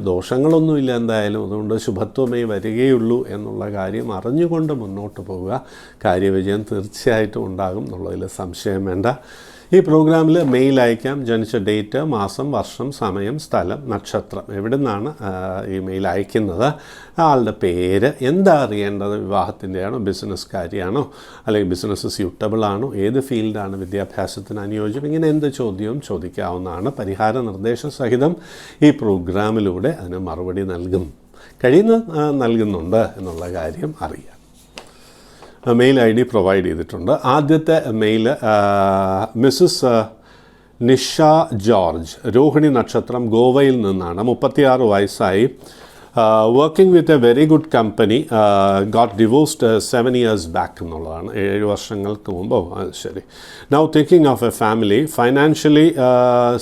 ദോഷങ്ങളൊന്നുമില്ല എന്തായാലും. അതുകൊണ്ട് ശുഭത്വമേ വരികയുള്ളൂ എന്നുള്ള കാര്യം അറിഞ്ഞുകൊണ്ട് മുന്നോട്ട് പോവുക. കാര്യവിജയം തീർച്ചയായിട്ടും ഉണ്ടാകും എന്നുള്ളതിൽ സംശയം വേണ്ട. ഈ പ്രോഗ്രാമിൽ മെയിൽ അയക്കാം. ജനിച്ച ഡേറ്റ്, മാസം, വർഷം, സമയം, സ്ഥലം, നക്ഷത്രം, എവിടെ നിന്നാണ് ഈ മെയിൽ അയക്കുന്നത്, ആളുടെ പേര്, എന്താ അറിയേണ്ടത്, വിവാഹത്തിൻ്റെയാണോ, ബിസിനസ് കാര്യമാണോ, അല്ലെങ്കിൽ ബിസിനസ് സ്യൂട്ടബിൾ ആണോ, ഏത് ഫീൽഡാണ് വിദ്യാഭ്യാസത്തിന് അനുയോജ്യം, ഇങ്ങനെ എന്ത് ചോദ്യവും ചോദിക്കാവുന്നതാണ്. പരിഹാര നിർദ്ദേശസഹിതം ഈ പ്രോഗ്രാമിലൂടെ അതിന് മറുപടി നൽകുന്നുണ്ട് എന്നുള്ള കാര്യം അറിയാം. മെയിൽ ഐ ഡി പ്രൊവൈഡ് ചെയ്തിട്ടുണ്ട്. ആദ്യത്തെ mail Mrs Nisha George, Rohini നക്ഷത്രം, ഗോവയിൽ നിന്നാണ്. 36 വയസ്സായി. Working with a very good company, got divorced 7 years back എന്നുള്ളതാണ്. 7 വർഷങ്ങൾക്ക് മുമ്പോ. ശരി. Now thinking of a family. Financially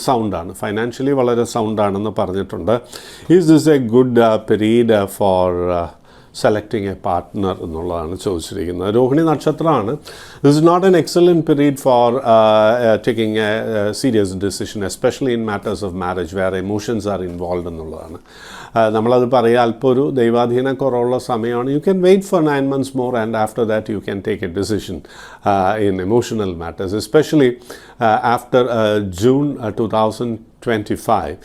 സൗണ്ടാണ്, ഫൈനാൻഷ്യലി വളരെ സൗണ്ടാണെന്ന് പറഞ്ഞിട്ടുണ്ട്. Is this a good period for selecting a partner എന്നുള്ളതാണ് ചോദിച്ചിരിക്കുന്നത്. രോഹിണി നക്ഷത്രമാണ്. This is not an excellent period for taking a serious decision, especially in matters of marriage, where emotions are involve എന്നുള്ളതാണ്. നമ്മളത് പറയുക അല്പം ഒരു ദൈവാധീന കുറവുള്ള സമയമാണ്. You can wait for 9 months more and after that you can take a decision in emotional matters, especially after June 2025.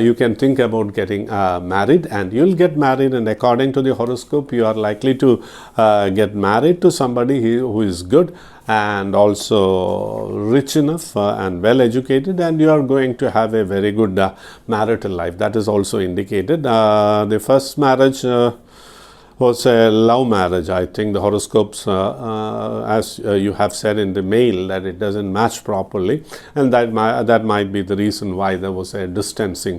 You can think about getting married, and you'll get married, and according to the horoscope you are likely to get married to somebody who is good and also rich enough and well educated, and you are going to have a very good marital life. That is also indicated. The first marriage was a love marriage. I think the horoscopes, as you have said in the mail, that it doesn't match properly, and that might be the reason why there was a distancing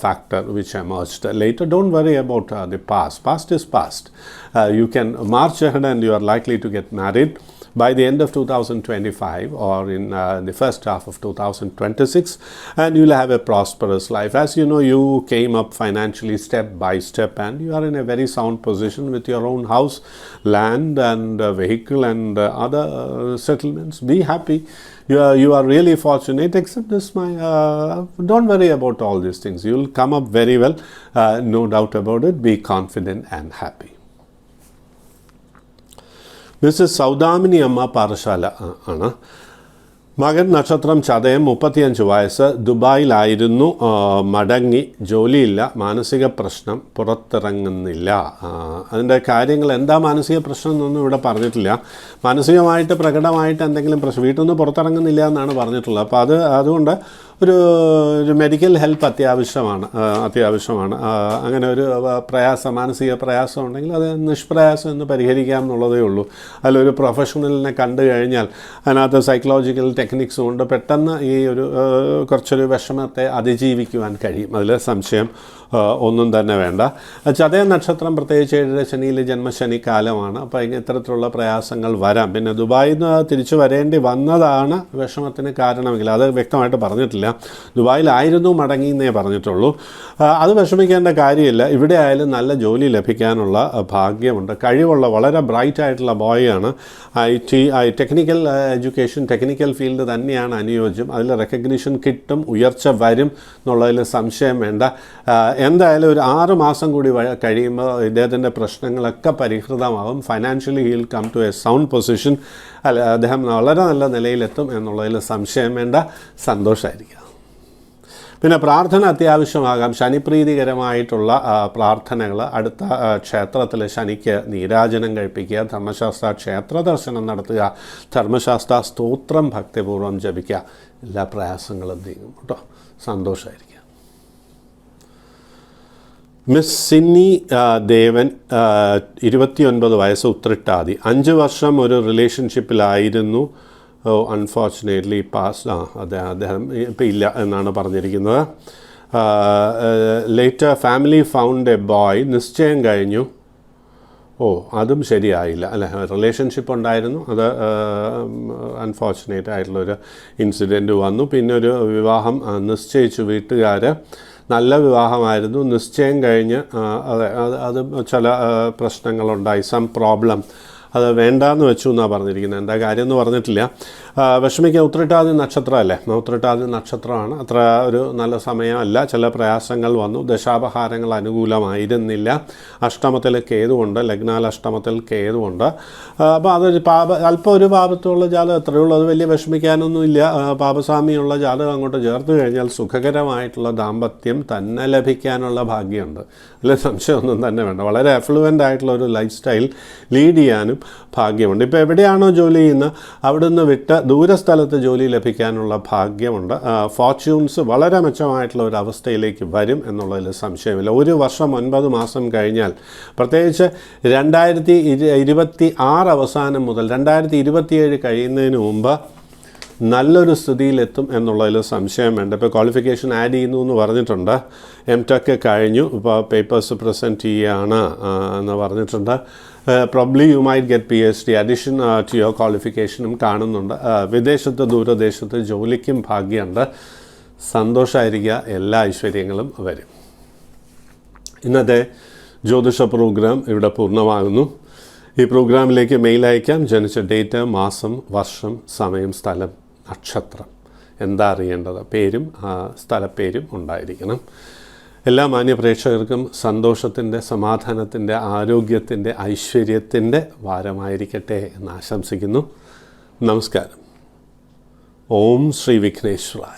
factor which emerged later. Don't worry about the past. Past is past. You can march ahead and you are likely to get married by the end of 2025 or in the first half of 2026, and you'll have a prosperous life. As you know, you came up financially step by step, and you are in a very sound position with your own house, land and vehicle and other settlements. Be happy. You are really fortunate. Accept this. Don't worry about all these things. You'll come up very well, no doubt about it. Be confident and happy. Mrs Saudamini അമ്മ പാറശാല ആണ്. മകൻ നക്ഷത്രം ചതയം, 35 വയസ്സ്, ദുബായിലായിരുന്നു, മടങ്ങി, ജോലിയില്ല, മാനസിക പ്രശ്നം, പുറത്തിറങ്ങുന്നില്ല. അതിൻ്റെ കാര്യങ്ങൾ എന്താ മാനസിക പ്രശ്നം എന്നൊന്നും ഇവിടെ പറഞ്ഞിട്ടില്ല. മാനസികമായിട്ട് പ്രകടമായിട്ട് എന്തെങ്കിലും പ്രശ്നം, വീട്ടിൽ നിന്ന് പുറത്തിറങ്ങുന്നില്ല എന്നാണ് പറഞ്ഞിട്ടുള്ളത്. അപ്പോൾ അതുകൊണ്ട് ഒരു മെഡിക്കൽ ഹെൽപ്പ് അത്യാവശ്യമാണ്. അങ്ങനെ ഒരു മാനസിക പ്രയാസം ഉണ്ടെങ്കിൽ അത് നിഷ്പ്രയാസം എന്ന് പരിഹരിക്കാം എന്നുള്ളതേ ഉള്ളൂ. അതിലൊരു പ്രൊഫഷണലിനെ കണ്ടു കഴിഞ്ഞാൽ അതിനകത്ത് സൈക്കോളജിക്കൽ ടെക്നിക്സ് കൊണ്ട് പെട്ടെന്ന് ഈ കുറച്ചൊരു വിഷമത്തെ അതിജീവിക്കുവാൻ കഴിയും. അതിൽ സംശയം ഒന്നും തന്നെ വേണ്ട. ചതയ നക്ഷത്രം പ്രത്യേകിച്ച് 7 ശനിയിൽ ജന്മശനി കാലമാണ്. അപ്പോൾ ഇത്തരത്തിലുള്ള പ്രയാസങ്ങൾ വരാം. പിന്നെ ദുബായിൽ നിന്ന് തിരിച്ചു വരേണ്ടി വന്നതാണ് വിഷമത്തിന് കാരണമെങ്കിൽ അത് വ്യക്തമായിട്ട് പറഞ്ഞിട്ടില്ല. ദുബായിലായിരുന്നു മടങ്ങിയെന്നേ പറഞ്ഞിട്ടുള്ളൂ. അത് വിഷമിക്കേണ്ട കാര്യമില്ല. ഇവിടെ ആയാലും നല്ല ജോലി ലഭിക്കാനുള്ള ഭാഗ്യമുണ്ട്. കഴിവുള്ള വളരെ ബ്രൈറ്റ് ആയിട്ടുള്ള ബോയാണ്. ടെക്നിക്കൽ എഡ്യൂക്കേഷൻ, ടെക്നിക്കൽ ഫീൽഡ് തന്നെയാണ് അനുയോജ്യം. അതിൽ റെക്കഗ്നിഷൻ കിട്ടും, ഉയർച്ച വരും എന്നുള്ളതിൽ സംശയം വേണ്ട. എന്തായാലും ഒരു 6 മാസം കൂടി കഴിയുമ്പോൾ ഇദ്ദേഹത്തിൻ്റെ പ്രശ്നങ്ങളൊക്കെ പരിഹൃതമാകും. Financially will come to a sound position. അദ്ദേഹം വളരെ നല്ല നിലയിലെത്തും എന്നുള്ളതിൽ സംശയം വേണ്ട. സന്തോഷമായിരിക്കുക. പിന്നെ പ്രാർത്ഥന അത്യാവശ്യമാകാം. ശനിപ്രീതികരമായിട്ടുള്ള പ്രാർത്ഥനകൾ, അടുത്ത ക്ഷേത്രത്തിൽ ശനിക്ക് നീരാജനം കഴിപ്പിക്കുക, ധർമ്മശാസ്ത്ര ക്ഷേത്ര ദർശനം നടത്തുക, ധർമ്മശാസ്ത്ര സ്തോത്രം ഭക്തിപൂർവ്വം ജപിക്കുക. എല്ലാ പ്രയാസങ്ങളും നീങ്ങും കേട്ടോ. സന്തോഷമായിരിക്കുക. മിസ് സിന്നി ദേവൻ, 29 വയസ്സ്, ഉത്രട്ടാതി, 5 വർഷം ഒരു റിലേഷൻഷിപ്പിലായിരുന്നു. Unfortunately pass. അദ്ദേഹം ഇപ്പം ഇല്ല എന്നാണ് പറഞ്ഞിരിക്കുന്നത്. Later family found A boy. നിശ്ചയം കഴിഞ്ഞു. അതും ശരിയായില്ല അല്ലേ. റിലേഷൻഷിപ്പ് ഉണ്ടായിരുന്നു, അത് അൺഫോർച്ചുനേറ്റ് ആയിട്ടുള്ളൊരു ഇൻസിഡൻറ്റ് വന്നു. പിന്നെ ഒരു വിവാഹം നിശ്ചയിച്ചു. വീട്ടുകാർ നല്ല വിവാഹമായിരുന്നു. നിശ്ചയം കഴിഞ്ഞ് അത് ചില പ്രശ്നങ്ങളുണ്ടായി. Some problem. അത് വേണ്ടാന്ന് വെച്ചു എന്നാണ് പറഞ്ഞിരിക്കുന്നത്. എന്താ കാര്യം എന്ന് പറഞ്ഞിട്ടില്ല. വിഷമിക്കുക. ഉത്രട്ടാതി നക്ഷത്രമല്ലേ. ഉത്രട്ടാതി നക്ഷത്രമാണ്. അത്ര ഒരു നല്ല സമയമല്ല. ചില പ്രയാസങ്ങൾ വന്നു. ദശാപഹാരങ്ങൾ അനുകൂലമായിരുന്നില്ല. അഷ്ടമത്തിൽ കേതുവുണ്ട്. ലഗ്നാൽ അഷ്ടമത്തിൽ കേതുവുണ്ട്. അപ്പോൾ അതൊരു അല്പം ഒരു പാപത്തുള്ള ജാതകം എത്രയേ ഉള്ളൂ. അത് വലിയ വിഷമിക്കാനൊന്നുമില്ല. പാപസ്വാമിയുള്ള ജാതകം അങ്ങോട്ട് ചേർത്ത് കഴിഞ്ഞാൽ സുഖകരമായിട്ടുള്ള ദാമ്പത്യം തന്നെ ലഭിക്കാനുള്ള ഭാഗ്യമുണ്ട്. അതിൽ സംശയമൊന്നും തന്നെ വേണ്ട. വളരെ അഫ്ലുവൻ്റ് ആയിട്ടുള്ള ഒരു ലൈഫ് സ്റ്റൈൽ ലീഡ് ചെയ്യാനും ഭാഗ്യമുണ്ട്. ഇപ്പോൾ എവിടെയാണോ ജോലി ചെയ്യുന്നത് അവിടുന്ന് വിട്ട് ദൂരസ്ഥലത്ത് ജോലി ലഭിക്കാനുള്ള ഭാഗ്യമുണ്ട്. ഫോർച്യൂൺസ് വളരെ മെച്ചമായിട്ടുള്ള ഒരു അവസ്ഥയിലേക്ക് വരും എന്നുള്ളതിൽ സംശയമില്ല. 1 വർഷം 9 മാസം കഴിഞ്ഞാൽ, പ്രത്യേകിച്ച് 2026 അവസാനം മുതൽ 2027 കഴിയുന്നതിന് മുമ്പ് നല്ലൊരു സ്ഥിതിയിലെത്തും എന്നുള്ളതിൽ സംശയം വേണ്ട. ഇപ്പോൾ ക്വാളിഫിക്കേഷൻ ആഡ് ചെയ്യുന്നു എന്ന് പറഞ്ഞിട്ടുണ്ട്. MTech കഴിഞ്ഞു. ഇപ്പോൾ പേപ്പേഴ്സ് പ്രസൻറ്റ് ചെയ്യുകയാണ് എന്ന് പറഞ്ഞിട്ടുണ്ട്. Probably you might get PhD addition to your ക്വാളിഫിക്കേഷനും കാണുന്നുണ്ട്. വിദേശത്ത് ദൂരദേശത്ത് ജോലിക്കും ഭാഗ്യമുണ്ട്. സന്തോഷമായിരിക്കുക. എല്ലാ ഐശ്വര്യങ്ങളും വരും. ഇന്നത്തെ ജ്യോതിഷ പ്രോഗ്രാം ഇവിടെ പൂർണ്ണമാകുന്നു. ഈ പ്രോഗ്രാമിലേക്ക് മെയിൽ അയക്കാം. ജനിച്ച ഡേറ്റ്, മാസം, വർഷം, സമയം, സ്ഥലം, നക്ഷത്രം, എന്താ അറിയേണ്ടത്, പേരും സ്ഥലപ്പേരും ഉണ്ടായിരിക്കണം. എല്ലാ മാന്യ പ്രേക്ഷകർക്കും സന്തോഷത്തിൻ്റെ, സമാധാനത്തിൻ്റെ, ആരോഗ്യത്തിൻ്റെ, ഐശ്വര്യത്തിൻ്റെ വാരമായിരിക്കട്ടെ എന്ന് ആശംസിക്കുന്നു. നമസ്കാരം. ഓം ശ്രീ വിഘ്നേശ്വരായ.